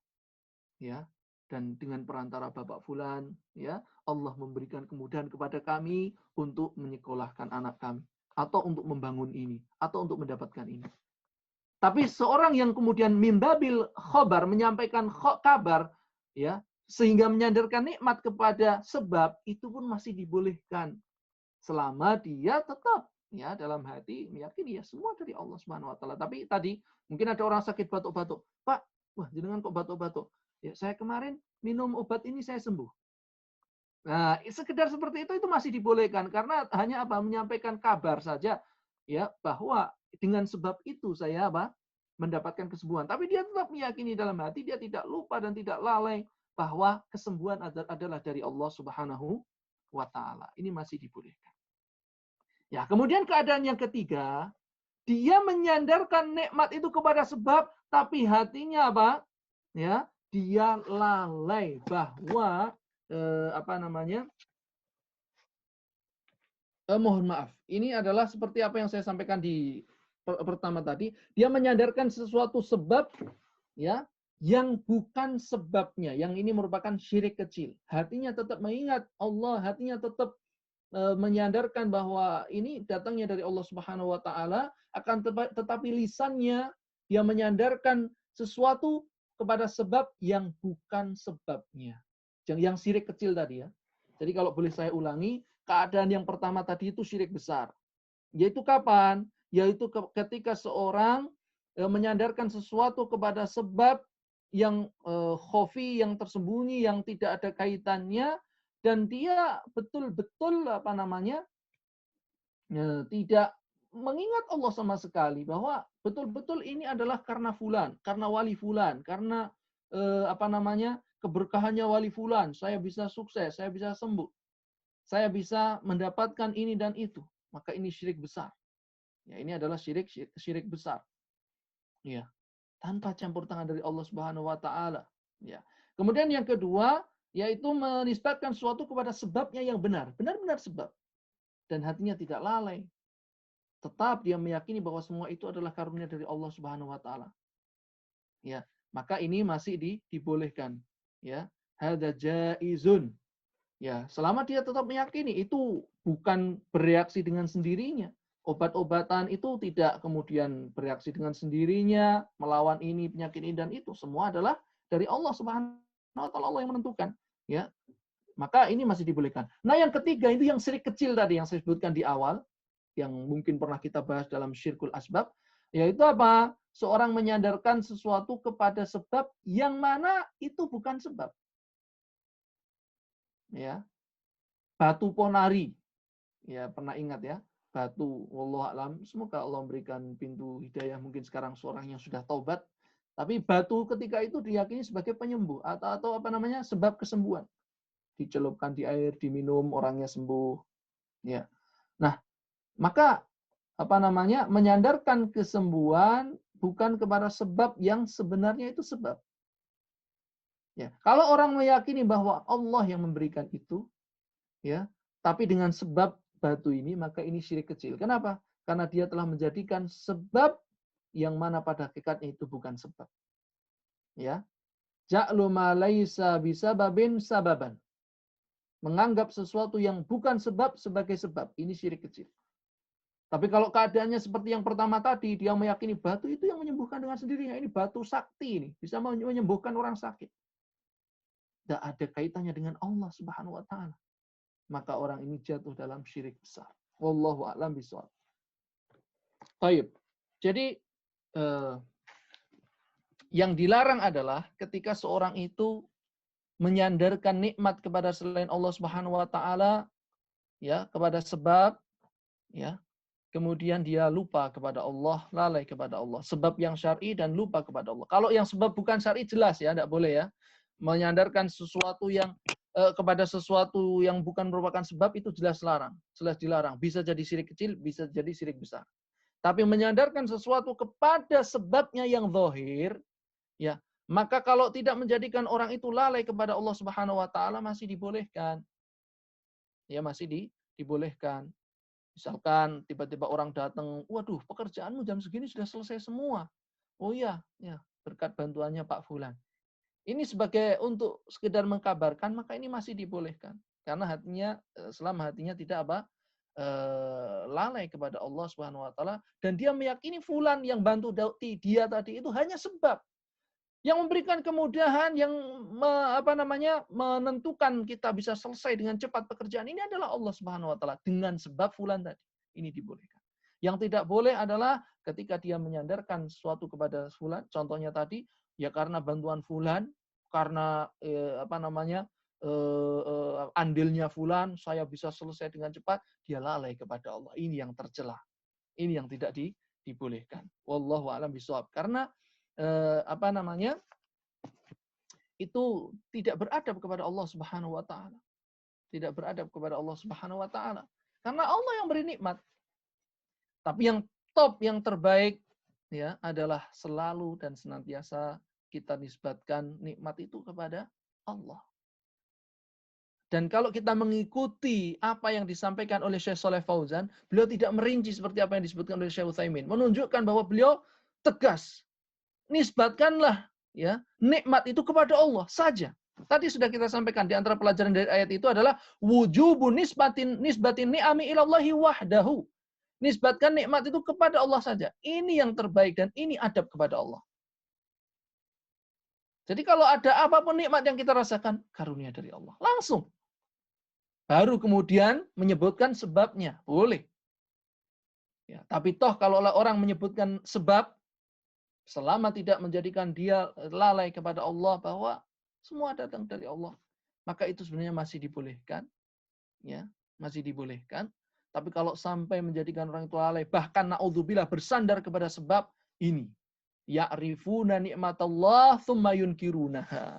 ya. Dan dengan perantara Bapak Fulan, ya, Allah memberikan kemudahan kepada kami untuk menyekolahkan anak kami atau untuk membangun ini atau untuk mendapatkan ini. Tapi seorang yang kemudian mimbabil khobar, menyampaikan kabar, ya, sehingga menyandarkan nikmat kepada sebab, itu pun masih dibolehkan. Selama dia tetap ya dalam hati meyakini ya semua dari Allah Subhanahu wa taala. Tapi tadi mungkin ada orang sakit batuk-batuk. Pak, wah jenengan kok batuk-batuk? Ya saya kemarin minum obat ini saya sembuh. Nah, sekedar seperti itu masih dibolehkan karena hanya apa? Menyampaikan kabar saja ya bahwa dengan sebab itu saya apa? Mendapatkan kesembuhan. Tapi dia tetap meyakini dalam hati, dia tidak lupa dan tidak lalai bahwa kesembuhan adalah dari Allah Subhanahu wa taala. Ini masih dibolehkan. Ya, kemudian keadaan yang ketiga, dia menyandarkan nikmat itu kepada sebab, tapi hatinya apa? Ya, dia lalai bahwa mohon maaf. Ini adalah seperti apa yang saya sampaikan di pertama tadi. Dia menyandarkan sesuatu sebab, ya, yang bukan sebabnya. Yang ini merupakan syirik kecil. Hatinya tetap mengingat Allah, hatinya tetap menyandarkan bahwa ini datangnya dari Allah Subhanahu wa taala, akan tetapi lisannya dia menyandarkan sesuatu kepada sebab yang bukan sebabnya. Yang syirik kecil tadi ya. Jadi kalau boleh saya ulangi, keadaan yang pertama tadi itu syirik besar. Yaitu kapan? Yaitu ketika seorang menyandarkan sesuatu kepada sebab yang khafi, yang tersembunyi, yang tidak ada kaitannya, dan dia betul-betul tidak mengingat Allah sama sekali bahwa betul-betul ini adalah karena fulan, karena wali fulan, karena keberkahannya wali fulan, saya bisa sukses, saya bisa sembuh, saya bisa mendapatkan ini dan itu. Maka ini syirik besar. Ya, ini adalah syirik besar. Ya, tanpa campur tangan dari Allah Subhanahu wa taala. Ya. Kemudian yang kedua yaitu menisbatkan sesuatu kepada sebabnya yang benar, benar-benar sebab, dan hatinya tidak lalai. Tetap dia meyakini bahwa semua itu adalah karunia dari Allah Subhanahu wa taala. Ya, maka ini masih dibolehkan. Ya, hadza jaizun. Ya, selama dia tetap meyakini itu bukan bereaksi dengan sendirinya. Obat-obatan itu tidak kemudian bereaksi dengan sendirinya, melawan ini, penyakit ini dan itu. Semua adalah dari Allah Subhanahu wa taala, Allah yang menentukan. Ya, maka ini masih dibolehkan. Nah, yang ketiga itu yang syirik kecil tadi yang saya sebutkan di awal, yang mungkin pernah kita bahas dalam syirkul asbab, yaitu apa? Seorang menyandarkan sesuatu kepada sebab yang mana itu bukan sebab. Ya, batu ponari. Ya, pernah ingat ya? Batu, wallahu alam. Semoga Allah memberikan pintu hidayah mungkin sekarang seorang yang sudah taubat. Tapi batu ketika itu diyakini sebagai penyembuh atau sebab kesembuhan. Dicelupkan di air, diminum, orangnya sembuh. Ya. Nah, maka menyandarkan kesembuhan bukan kepada sebab yang sebenarnya itu sebab. Ya, kalau orang meyakini bahwa Allah yang memberikan itu, ya, tapi dengan sebab batu ini, maka ini syirik kecil. Kenapa? Karena dia telah menjadikan sebab yang mana pada hakikatnya itu bukan sebab. Ya, ja'lu ma laisa bisababin sababan. Menganggap sesuatu yang bukan sebab sebagai sebab, ini syirik kecil. Tapi kalau keadaannya seperti yang pertama tadi, dia meyakini batu itu yang menyembuhkan dengan sendirinya. Ini batu sakti ini, bisa menyembuhkan orang sakit. Tidak ada kaitannya dengan Allah Subhanahu wa taala. Maka orang ini jatuh dalam syirik besar. Wallahu a'lam bishawab. Baik. Jadi Yang dilarang adalah ketika seorang itu menyandarkan nikmat kepada selain Allah Subhanahu wa taala, ya, kepada sebab, ya, kemudian dia lupa kepada Allah, lalai kepada Allah. Sebab yang syar'i dan lupa kepada Allah. Kalau yang sebab bukan syar'i jelas ya, tidak boleh ya. Menyandarkan sesuatu yang kepada sesuatu yang bukan merupakan sebab itu jelas larang, jelas dilarang. Bisa jadi syirik kecil, bisa jadi syirik besar. Tapi menyandarkan sesuatu kepada sebabnya yang zahir, ya, maka kalau tidak menjadikan orang itu lalai kepada Allah Subhanahu wa taala masih dibolehkan. Ya, masih dibolehkan. Misalkan tiba-tiba orang datang, waduh pekerjaanmu jam segini sudah selesai semua. Oh iya, ya, berkat bantuannya Pak Fulan. Ini sebagai untuk sekedar mengkabarkan, maka ini masih dibolehkan. Karena hatinya, selama hatinya tidak apa, lalai kepada Allah Subhanahu wa taala dan dia meyakini fulan yang bantu dia tadi itu hanya sebab yang memberikan kemudahan, yang menentukan kita bisa selesai dengan cepat pekerjaan ini adalah Allah Subhanahu wa taala dengan sebab fulan tadi. Ini dibolehkan. Yang tidak boleh adalah ketika dia menyandarkan sesuatu kepada fulan, contohnya tadi ya karena bantuan fulan, karena andilnya fulan saya bisa selesai dengan cepat, dia lalai kepada Allah. Ini yang tercela. Ini yang tidak dibolehkan. Wallahu a'lam bishawab. Karena itu tidak beradab kepada Allah Subhanahu wa taala. Tidak beradab kepada Allah Subhanahu wa taala. Karena Allah yang beri nikmat. Tapi yang top, yang terbaik ya adalah selalu dan senantiasa kita nisbatkan nikmat itu kepada Allah. Dan kalau kita mengikuti apa yang disampaikan oleh Syekh Saleh Fauzan, beliau tidak merinci seperti apa yang disebutkan oleh Syekh Utsaimin, menunjukkan bahwa beliau tegas. Nisbatkanlah ya nikmat itu kepada Allah saja. Tadi sudah kita sampaikan di antara pelajaran dari ayat itu adalah wujubu nisbatin ni'ami ilallahi wahdahu. Nisbatkan nikmat itu kepada Allah saja. Ini yang terbaik dan ini adab kepada Allah. Jadi kalau ada apapun nikmat yang kita rasakan, karunia dari Allah. Langsung. Baru kemudian menyebutkan sebabnya. Boleh. Ya, tapi toh kalau orang menyebutkan sebab, selama tidak menjadikan dia lalai kepada Allah bahwa semua datang dari Allah, maka itu sebenarnya masih dibolehkan, ya, masih dibolehkan. Tapi kalau sampai menjadikan orang itu lalai, bahkan naudzubillah bersandar kepada sebab ini, ya'rifuna nikmatallah tsumma yunkirunaha.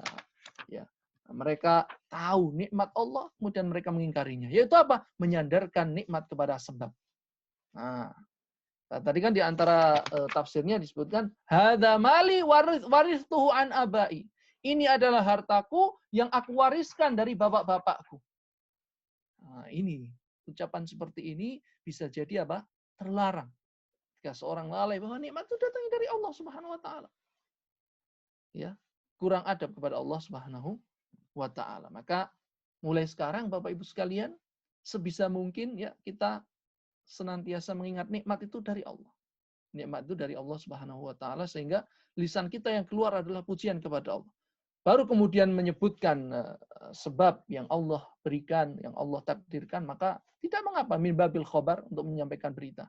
Ya. Mereka tahu nikmat Allah, kemudian mereka mengingkarinya. Yaitu apa? Menyandarkan nikmat kepada sebab. Nah, tadi kan di antara tafsirnya disebutkan hadza mali waristuhu an abai. Ini adalah hartaku yang aku wariskan dari bapak-bapakku. Nah, ini ucapan seperti ini bisa jadi apa? Terlarang. Jika seorang lalai bahwa nikmat itu datang dari Allah Subhanahu wa taala. Ya, kurang adab kepada Allah Subhanahu wa taala. Maka mulai sekarang Bapak Ibu sekalian, sebisa mungkin ya kita senantiasa mengingat nikmat itu dari Allah. Nikmat itu dari Allah Subhanahu wa taala sehingga lisan kita yang keluar adalah pujian kepada Allah. Baru kemudian menyebutkan sebab yang Allah berikan, yang Allah takdirkan, maka tidak mengapa min babil khobar untuk menyampaikan berita.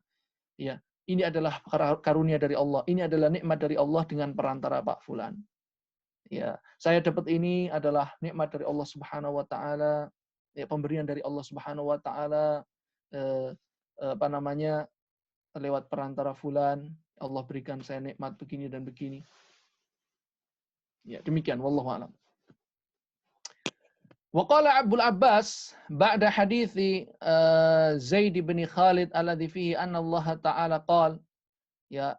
Ya, ini adalah karunia dari Allah, ini adalah nikmat dari Allah dengan perantara Pak Fulan. Ya, saya dapat ini adalah nikmat dari Allah Subhanahu wa taala, ya, pemberian dari Allah Subhanahu wa taala, lewat perantara fulan, Allah berikan saya nikmat begini dan begini. Ya, demikian wallahu a'lam. Wa qala Abdul Abbas ba'da hadithi Zaid bin Khalid alladhi fihi anna Allah Ta'ala qala, ya,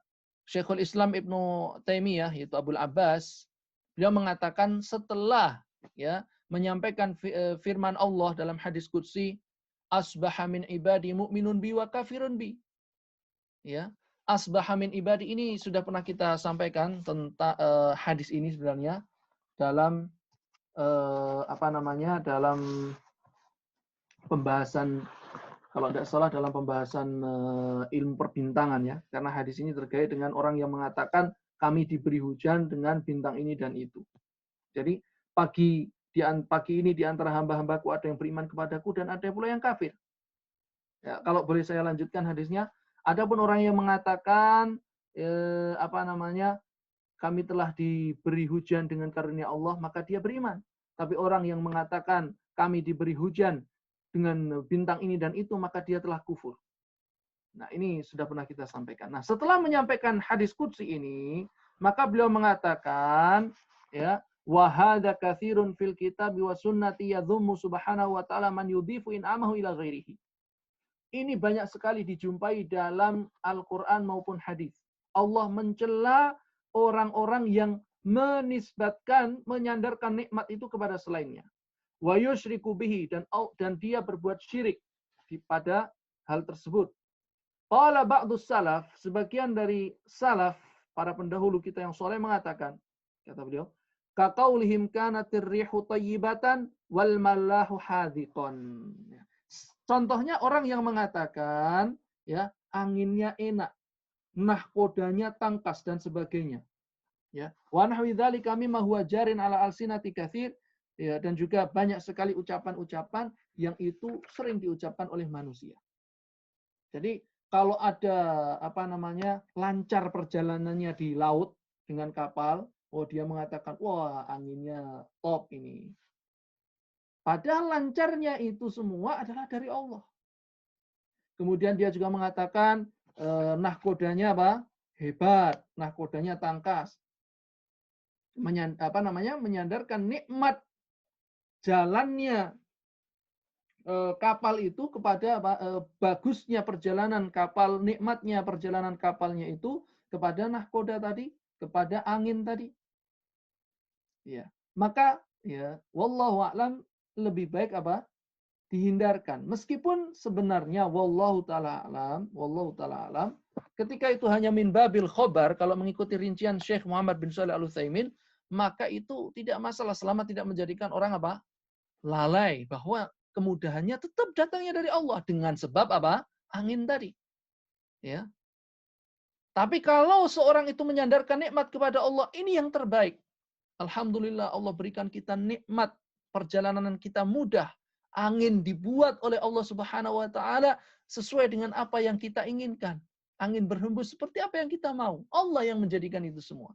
Syekhul Islam Ibnu Taimiyah yaitu Abdul Abbas, beliau mengatakan setelah ya menyampaikan firman Allah dalam hadis qudsi, asbaha min ibadi mu'minun bi wa kafirun bi. Ya, asbaha min ibadi ini sudah pernah kita sampaikan tentang hadis ini sebenarnya dalam dalam pembahasan, kalau tidak salah dalam pembahasan ilmu perbintangan ya, karena hadis ini terkait dengan orang yang mengatakan kami diberi hujan dengan bintang ini dan itu. Jadi pagi ini di antara hamba-hambaku ada yang beriman kepadaku dan ada pula yang kafir. Ya, kalau boleh saya lanjutkan hadisnya, adapun orang yang mengatakan kami telah diberi hujan dengan karunia Allah, maka dia beriman. Tapi orang yang mengatakan kami diberi hujan dengan bintang ini dan itu, maka dia telah kufur. Nah, ini sudah pernah kita sampaikan. Nah, setelah menyampaikan hadis qudsi ini, maka beliau mengatakan, ya, wa hadza katsirun fil kitab wa sunnati yadhummu subhanahu wa ta'ala man yudhifu in'amahu ila ghairihi. Ini banyak sekali dijumpai dalam Al-Qur'an maupun hadis. Allah mencela orang-orang yang menisbatkan, menyandarkan nikmat itu kepada selainnya. Wa yusyriku bihi, dan dia berbuat syirik pada hal tersebut. Qala ba'dus salaf, sebagian dari salaf, para pendahulu kita yang soleh mengatakan, kata beliau, kaqaulihim kanatir rihu tayyibatan wal mallahu hadhiqan. Contohnya orang yang mengatakan, ya, anginnya enak, nahkodanya tangkas dan sebagainya. Ya, wa nahwi dzalika mimma huwa jarin ala alsinati katsir, ya, dan juga banyak sekali ucapan-ucapan yang itu sering diucapkan oleh manusia. Jadi kalau ada lancar perjalanannya di laut dengan kapal, dia mengatakan wah anginnya top ini. Padahal lancarnya itu semua adalah dari Allah. Kemudian dia juga mengatakan nahkodanya hebat, nahkodanya tangkas. Menyandarkan nikmat jalannya kapal itu kepada bagusnya perjalanan kapal, nikmatnya perjalanan kapalnya itu kepada nahkoda tadi, kepada angin tadi. Ya, maka ya wallahu a'lam lebih baik dihindarkan. Meskipun sebenarnya wallahu taala alam, ketika itu hanya min babil khobar, kalau mengikuti rincian Syekh Muhammad bin Shalih Al-Utsaimin, maka itu tidak masalah selama tidak menjadikan orang lalai, bahwa kemudahannya tetap datangnya dari Allah dengan sebab angin tadi. Ya. Tapi kalau seorang itu menyandarkan nikmat kepada Allah, ini yang terbaik. Alhamdulillah Allah berikan kita nikmat, perjalanan kita mudah. Angin dibuat oleh Allah Subhanahu wa taala sesuai dengan apa yang kita inginkan. Angin berhembus seperti apa yang kita mau. Allah yang menjadikan itu semua.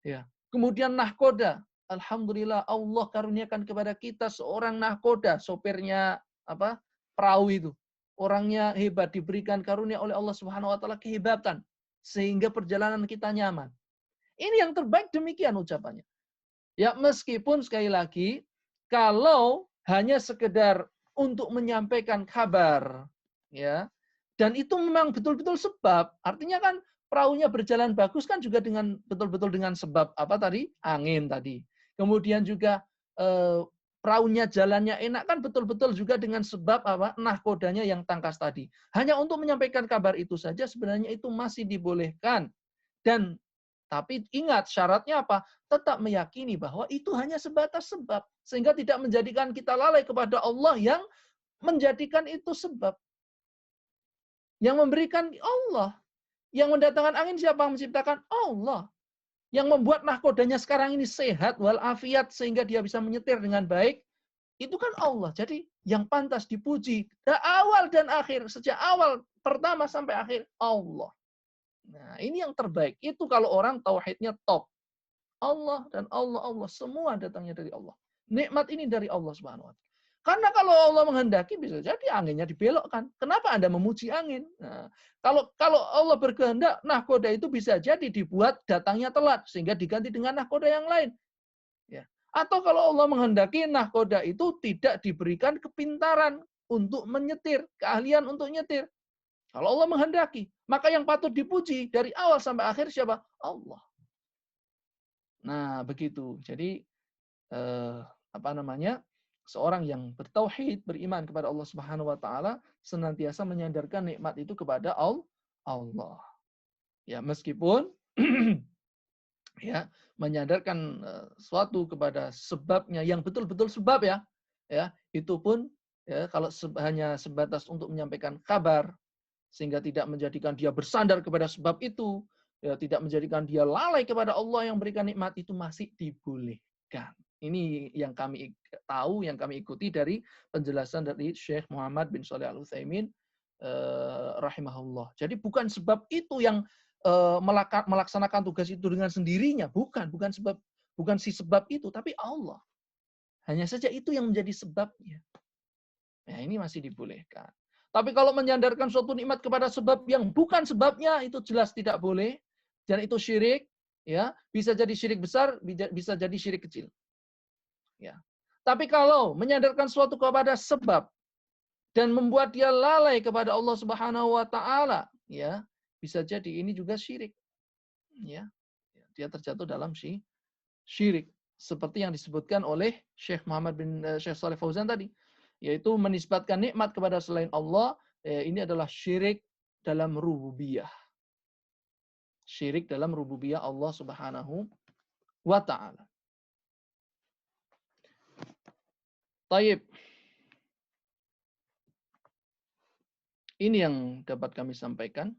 Ya. Kemudian nahkoda, alhamdulillah Allah karuniakan kepada kita seorang nahkoda, sopirnya perahu itu. Orangnya hebat, diberikan karunia oleh Allah Subhanahu wa taala kehebatan sehingga perjalanan kita nyaman. Ini yang terbaik, demikian ucapannya. Ya, meskipun sekali lagi kalau hanya sekedar untuk menyampaikan kabar, ya, dan itu memang betul-betul sebab, artinya kan perahunya berjalan bagus kan juga dengan betul-betul dengan sebab angin tadi. Kemudian juga perahunya jalannya enak kan betul-betul juga dengan sebab nahkodanya yang tangkas tadi. Hanya untuk menyampaikan kabar itu saja sebenarnya itu masih dibolehkan. Dan tapi ingat syaratnya apa? Tetap meyakini bahwa itu hanya sebatas sebab. Sehingga tidak menjadikan kita lalai kepada Allah yang menjadikan itu sebab. Yang memberikan Allah. Yang mendatangkan angin siapa yang menciptakan? Allah. Yang membuat nahkodanya sekarang ini sehat walafiat sehingga dia bisa menyetir dengan baik. Itu kan Allah. Jadi yang pantas dipuji dari awal dan akhir. Sejak awal pertama sampai akhir Allah. Nah, ini yang terbaik. Itu kalau orang tauhidnya top. Allah dan Allah semua datangnya dari Allah. Nikmat ini dari Allah Subhanahu wa taala. Karena kalau Allah menghendaki bisa jadi anginnya dibelokkan. Kenapa Anda memuji angin? Nah, kalau Allah berkehendak, nahkoda itu bisa jadi dibuat datangnya telat sehingga diganti dengan nahkoda yang lain. Ya. Atau kalau Allah menghendaki, nahkoda itu tidak diberikan kepintaran untuk menyetir, keahlian untuk nyetir. Kalau Allah menghendaki, maka yang patut dipuji dari awal sampai akhir siapa? Allah. Nah, begitu. Jadi seorang yang bertauhid, beriman kepada Allah Subhanahu wa taala senantiasa menyandarkan nikmat itu kepada Allah. Ya, meskipun ya, menyandarkan suatu kepada sebabnya yang betul-betul sebab ya. Ya, itu pun ya kalau hanya sebatas untuk menyampaikan kabar sehingga tidak menjadikan dia bersandar kepada sebab itu, ya, tidak menjadikan dia lalai kepada Allah yang berikan nikmat, itu masih dibolehkan. Ini yang kami tahu, yang kami ikuti dari penjelasan dari Syekh Muhammad bin Shalih Al-Utsaimin rahimahullah. Jadi bukan sebab itu yang melaksanakan tugas itu dengan sendirinya, bukan si sebab itu, tapi Allah. Hanya saja itu yang menjadi sebabnya. Nah, ini masih dibolehkan. Tapi kalau menyandarkan suatu nikmat kepada sebab yang bukan sebabnya, itu jelas tidak boleh. Dan itu syirik, ya, bisa jadi syirik besar, bisa jadi syirik kecil. Ya. Tapi kalau menyandarkan suatu kepada sebab dan membuat dia lalai kepada Allah Subhanahu wa taala, ya, bisa jadi ini juga syirik, ya. Dia terjatuh dalam syirik seperti yang disebutkan oleh Syekh Shalih Fauzan tadi, yaitu menisbatkan nikmat kepada selain Allah. Ini adalah syirik dalam rububiyah. Syirik dalam rububiyah Allah Subhanahu wa taala. Taib. Ini yang dapat kami sampaikan.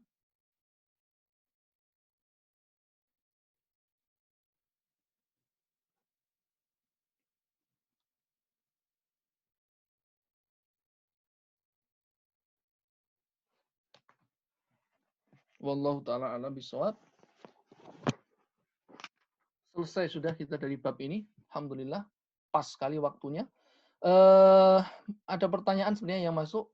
Wallahu taala a'lam bishawab. Selesai sudah kita dari bab ini. Alhamdulillah. Pas sekali waktunya. Ada pertanyaan sebenarnya yang masuk.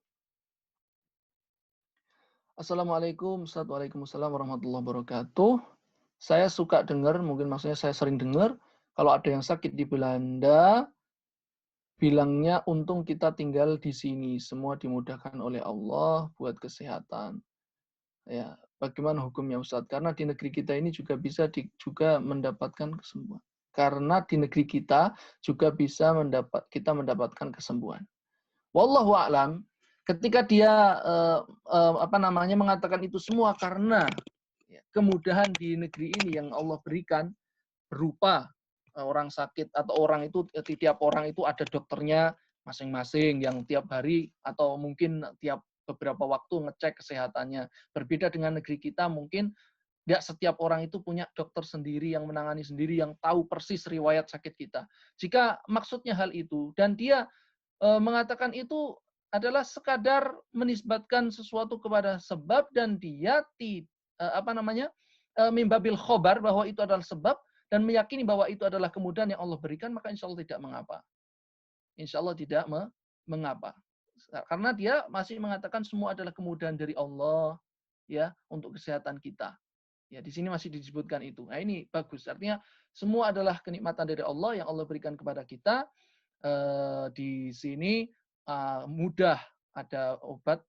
Assalamualaikum, Waalaikumsalam warahmatullahi wabarakatuh. Saya suka dengar, mungkin maksudnya saya sering dengar, kalau ada yang sakit di Belanda, bilangnya untung kita tinggal di sini, semua dimudahkan oleh Allah buat kesehatan. Ya, bagaimana hukumnya Ustadz? Karena di negeri kita ini juga bisa juga mendapatkan kesembuhan. Karena di negeri kita juga bisa kita mendapatkan kesembuhan. Wallahu a'lam. Ketika dia mengatakan itu semua karena kemudahan di negeri ini yang Allah berikan berupa orang sakit atau orang itu, tiap orang itu ada dokternya masing-masing yang tiap hari atau mungkin tiap beberapa waktu ngecek kesehatannya. Berbeda dengan negeri kita, mungkin tidak setiap orang itu punya dokter sendiri yang menangani sendiri, yang tahu persis riwayat sakit kita. Jika maksudnya hal itu dan dia mengatakan itu adalah sekadar menisbatkan sesuatu kepada sebab dan dia mimbabil khobar bahwa itu adalah sebab dan meyakini bahwa itu adalah kemudahan yang Allah berikan, maka insya Allah tidak mengapa. Insya Allah tidak mengapa. Karena dia masih mengatakan semua adalah kemudahan dari Allah ya untuk kesehatan kita. Ya, di sini masih disebutkan itu. Nah, ini bagus. Artinya semua adalah kenikmatan dari Allah yang Allah berikan kepada kita. Di sini mudah, ada obat,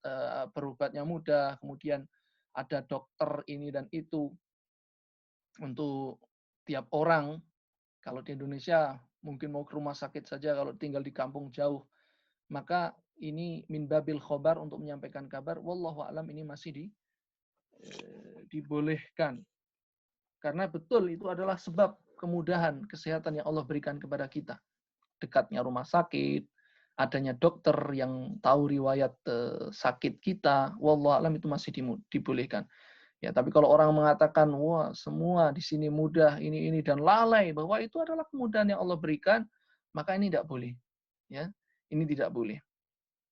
berobatnya mudah, kemudian ada dokter ini dan itu untuk tiap orang. Kalau di Indonesia mungkin mau ke rumah sakit saja kalau tinggal di kampung jauh, maka ini min babil khobar untuk menyampaikan kabar. Wallahu a'lam, ini masih dibolehkan. Karena betul itu adalah sebab kemudahan kesehatan yang Allah berikan kepada kita. Dekatnya rumah sakit, adanya dokter yang tahu riwayat sakit kita, wallahu alam itu masih dibolehkan. Ya, tapi kalau orang mengatakan wah semua di sini mudah ini dan lalai bahwa itu adalah kemudahan yang Allah berikan, maka ini tidak boleh. Ya, ini tidak boleh.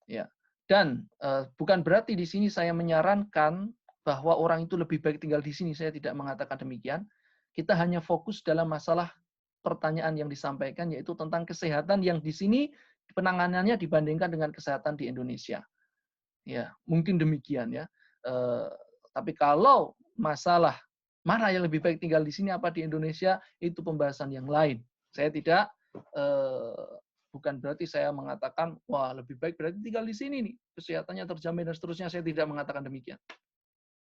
Ya. Dan bukan berarti di sini saya menyarankan bahwa orang itu lebih baik tinggal di sini. Saya tidak mengatakan demikian. Kita hanya fokus dalam masalah pertanyaan yang disampaikan, yaitu tentang kesehatan yang di sini penanganannya dibandingkan dengan kesehatan di Indonesia. Ya, mungkin demikian ya. Tapi kalau masalah mana yang lebih baik tinggal di sini apa di Indonesia, itu pembahasan yang lain. Saya tidak bukan berarti saya mengatakan wah lebih baik berarti tinggal di sini nih, kesehatannya terjamin dan seterusnya. Saya tidak mengatakan demikian.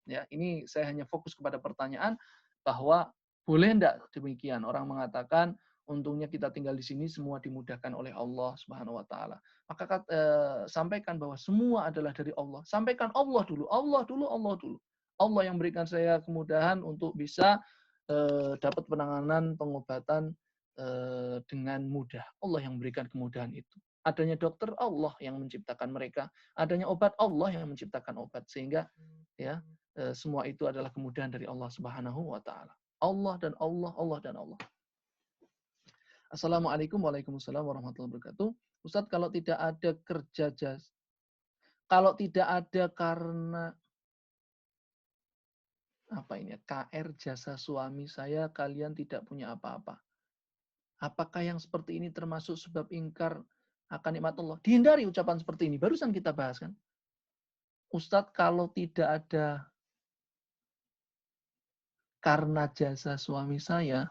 Ya, ini saya hanya fokus kepada pertanyaan bahwa boleh enggak demikian orang mengatakan untungnya kita tinggal di sini semua dimudahkan oleh Allah Subhanahu wa taala. Maka sampaikan bahwa semua adalah dari Allah. Sampaikan Allah dulu, Allah dulu, Allah dulu. Allah yang berikan saya kemudahan untuk bisa dapat penanganan pengobatan dengan mudah. Allah yang memberikan kemudahan itu. Adanya dokter, Allah yang menciptakan mereka. Adanya obat, Allah yang menciptakan obat. Sehingga ya semua itu adalah kemudahan dari Allah Subhanahu wa taala. Allah dan Allah, Allah dan Allah. Assalamualaikum Waalaikumsalam warahmatullahi wabarakatuh. Ustadz, kalau tidak ada kerja kalau tidak ada karena Apa ini? KR jasa suami saya, kalian tidak punya apa-apa. Apakah yang seperti ini termasuk sebab ingkar akan nikmat Allah? Dihindari ucapan seperti ini. Barusan kita bahas kan. Ustadz, kalau tidak ada karena jasa suami saya,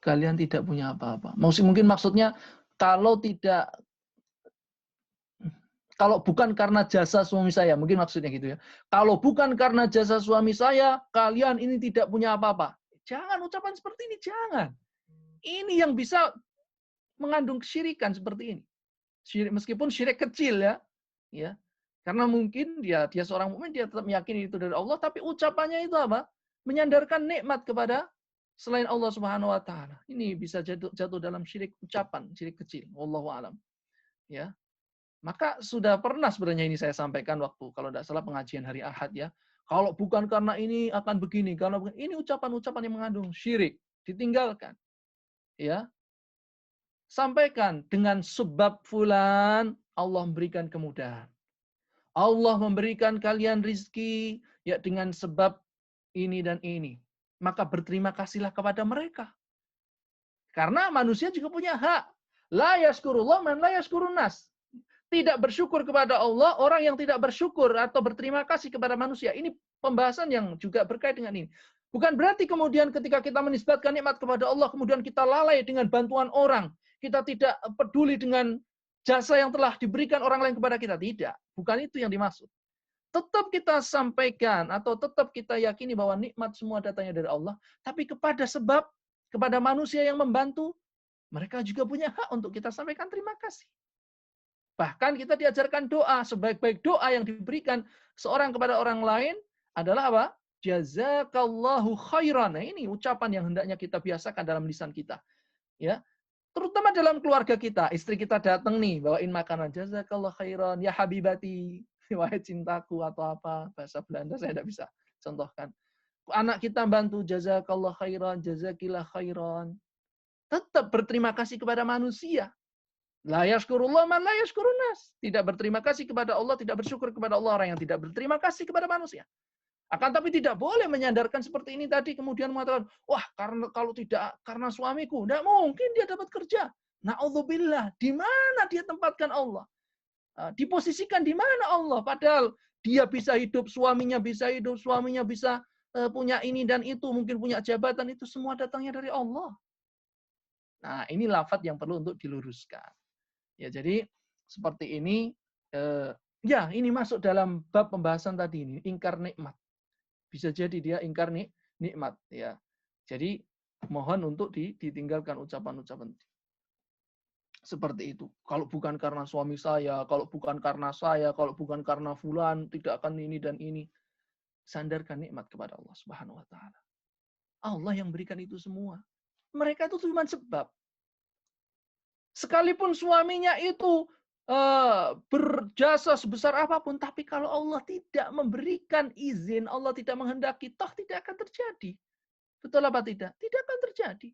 kalian tidak punya apa-apa. Mungkin maksudnya kalau tidak, kalau bukan karena jasa suami saya, mungkin maksudnya gitu ya. Kalau bukan karena jasa suami saya, kalian ini tidak punya apa-apa. Jangan ucapan seperti ini, jangan. Ini yang bisa mengandung kesyirikan seperti ini. Syirik, meskipun syirik kecil ya, ya. Karena mungkin dia seorang mukmin, dia tetap meyakini itu dari Allah, tapi ucapannya itu apa? Menyandarkan nikmat kepada selain Allah Subhanahu wa taala. Ini bisa jatuh dalam syirik ucapan, syirik kecil. Wallahu alam. Ya. Maka sudah pernah sebenarnya ini saya sampaikan waktu kalau tidak salah pengajian hari Ahad ya. Kalau bukan karena ini akan begini, kalau ini ucapan-ucapan yang mengandung syirik, ditinggalkan. Ya, sampaikan dengan sebab fulan Allah memberikan kemudahan. Allah memberikan kalian rizki ya dengan sebab ini dan ini. Maka berterima kasihlah kepada mereka. Karena manusia juga punya hak. La yaskurullah man la yaskurun nas. Tidak bersyukur kepada Allah orang yang tidak bersyukur atau berterima kasih kepada manusia. Ini pembahasan yang juga berkait dengan ini. Bukan berarti kemudian ketika kita menisbatkan nikmat kepada Allah, kemudian kita lalai dengan bantuan orang. Kita tidak peduli dengan jasa yang telah diberikan orang lain kepada kita. Tidak. Bukan itu yang dimaksud. Tetap kita sampaikan atau tetap kita yakini bahwa nikmat semua datangnya dari Allah. Tapi kepada manusia yang membantu, mereka juga punya hak untuk kita sampaikan terima kasih. Bahkan kita diajarkan doa, sebaik-baik doa yang diberikan seorang kepada orang lain adalah apa? Jazakallahu khairan. Nah, ini ucapan yang hendaknya kita biasakan dalam lisan kita. Ya, terutama dalam keluarga kita. Istri kita datang nih, bawain makanan. Jazakallahu khairan, ya habibati. Wahai cintaku atau apa. Bahasa Belanda saya tidak bisa contohkan. Anak kita bantu, jazakallahu khairan, jazakillah khairan. Tetap berterima kasih kepada manusia. La yashkurullah man la yashkurun nas. Tidak berterima kasih kepada Allah, tidak bersyukur kepada Allah orang yang tidak berterima kasih kepada manusia. Akan tapi tidak boleh menyandarkan seperti ini tadi kemudian mengatakan, wah karena kalau tidak karena suamiku, tidak mungkin dia dapat kerja. Na'udzubillah, di mana dia tempatkan Allah? Diposisikan di mana Allah? Padahal dia bisa hidup, suaminya bisa punya ini dan itu, mungkin punya jabatan, itu semua datangnya dari Allah. Nah, ini lafaz yang perlu untuk diluruskan. Ya, jadi seperti ini, ya ini masuk dalam bab pembahasan tadi ini, ingkar nikmat. Bisa jadi dia ingkar nikmat, ya. Jadi mohon untuk ditinggalkan ucapan-ucapan seperti itu. Kalau bukan karena suami saya, kalau bukan karena saya, kalau bukan karena fulan, tidak akan ini dan ini. Sandarkan nikmat kepada Allah Subhanahu wa taala. Allah yang berikan itu semua. Mereka itu cuma sebab. Sekalipun suaminya itu berjasa sebesar apapun, tapi kalau Allah tidak memberikan izin, Allah tidak menghendaki, toh tidak akan terjadi. Betul apa tidak? Tidak akan terjadi.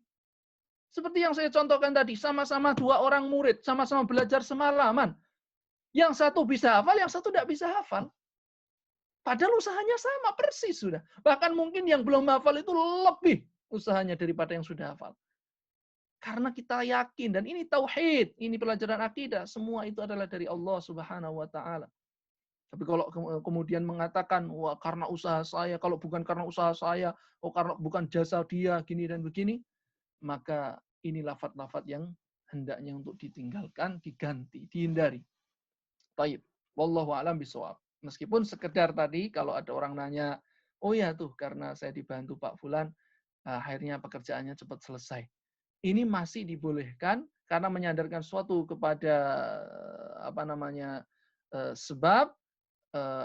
Seperti yang saya contohkan tadi, sama-sama dua orang murid, sama-sama belajar semalaman. Yang satu bisa hafal, yang satu tidak bisa hafal. Padahal usahanya sama, persis sudah. Bahkan mungkin yang belum hafal itu lebih usahanya daripada yang sudah hafal. Karena kita yakin, dan ini tauhid, ini pelajaran akidah, semua itu adalah dari Allah Subhanahu wa taala. Tapi kalau kemudian mengatakan, wah karena usaha saya, kalau bukan karena usaha saya, oh karena bukan jasa dia, gini dan begini, maka ini lafaz-lafaz yang hendaknya untuk ditinggalkan, diganti, dihindari. Baik, wallahu a'lam bishawab. Meskipun sekedar tadi kalau ada orang nanya, oh ya tuh karena saya dibantu Pak Fulan, akhirnya pekerjaannya cepat selesai. Ini masih dibolehkan karena menyandarkan suatu kepada apa namanya sebab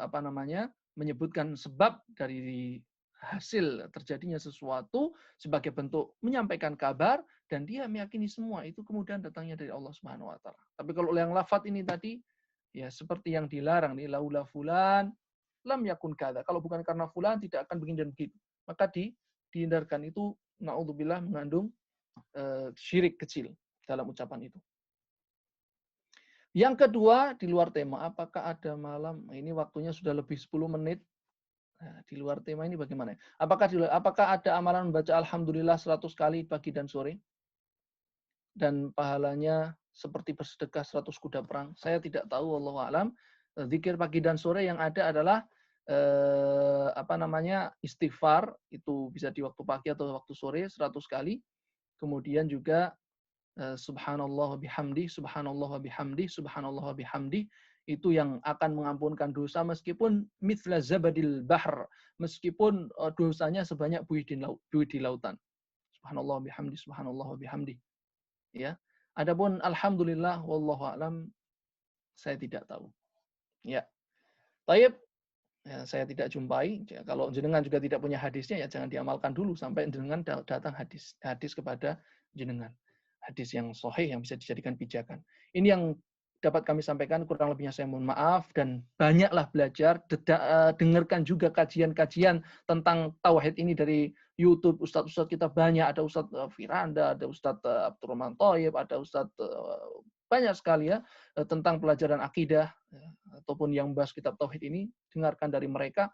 apa namanya menyebutkan sebab dari hasil terjadinya sesuatu sebagai bentuk menyampaikan kabar dan dia meyakini semua itu kemudian datangnya dari Allah Subhanahu wa taala. Tapi kalau yang lafaz ini tadi ya seperti yang dilarang nih laula fulan lam yakun kada. Kalau bukan karena fulan tidak akan begini dan begitu. Maka dihindarkan itu naudzubillah mengandung syirik kecil dalam ucapan itu. Yang kedua, di luar tema, apakah ada malam, ini waktunya sudah lebih 10 menit, Nah, di luar tema ini bagaimana? Apakah ada amalan membaca alhamdulillah 100 kali pagi dan sore dan pahalanya seperti bersedekah 100 kuda perang? Saya tidak tahu, wallahu alam. Zikir pagi dan sore yang ada adalah apa namanya? Istighfar, itu bisa di waktu pagi atau waktu sore 100 kali. Kemudian juga subhanallah wa bihamdi, subhanallah wa bihamdi, subhanallah wa bihamdi, itu yang akan mengampunkan dosa meskipun mithla zabadil bahr, meskipun dosanya sebanyak buih di lautan. Subhanallah wa bihamdi, subhanallah wa bihamdi. Ya. Adapun alhamdulillah wallahu alam, saya tidak tahu. Ya. Taib, ya, saya tidak jumpai. Ya, kalau jenengan juga tidak punya hadisnya, ya jangan diamalkan dulu sampai jenengan datang hadis kepada jenengan. Hadis yang sahih yang bisa dijadikan pijakan. Ini yang dapat kami sampaikan, kurang lebihnya saya mohon maaf, dan banyaklah belajar, dengarkan juga kajian-kajian tentang tauhid ini dari YouTube. Ustadz-ustadz kita banyak, ada Ustadz Firanda, ada Ustadz Abdurrahman Thayyib, ada Ustadz banyak sekali ya tentang pelajaran akidah ataupun yang bahas kitab tauhid ini, dengarkan dari mereka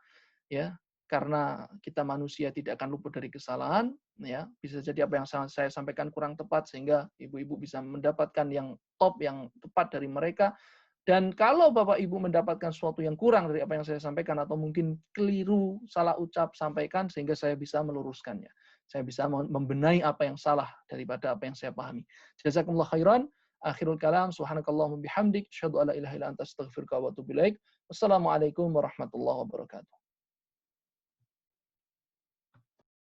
ya, karena kita manusia tidak akan luput dari kesalahan ya. Bisa jadi apa yang saya sampaikan kurang tepat sehingga ibu-ibu bisa mendapatkan yang top, yang tepat dari mereka. Dan kalau Bapak Ibu mendapatkan sesuatu yang kurang dari apa yang saya sampaikan atau mungkin keliru, salah ucap, sampaikan sehingga saya bisa meluruskannya. Saya bisa membenahi apa yang salah daripada apa yang saya pahami. Jazakumullah khairan. Akhirul kalam, subhanakallahumma bihamdik, asyhadu an la ilaha illa anta astaghfiruka wa atubu ilaik. Wassalamualaikum warahmatullahi wabarakatuh.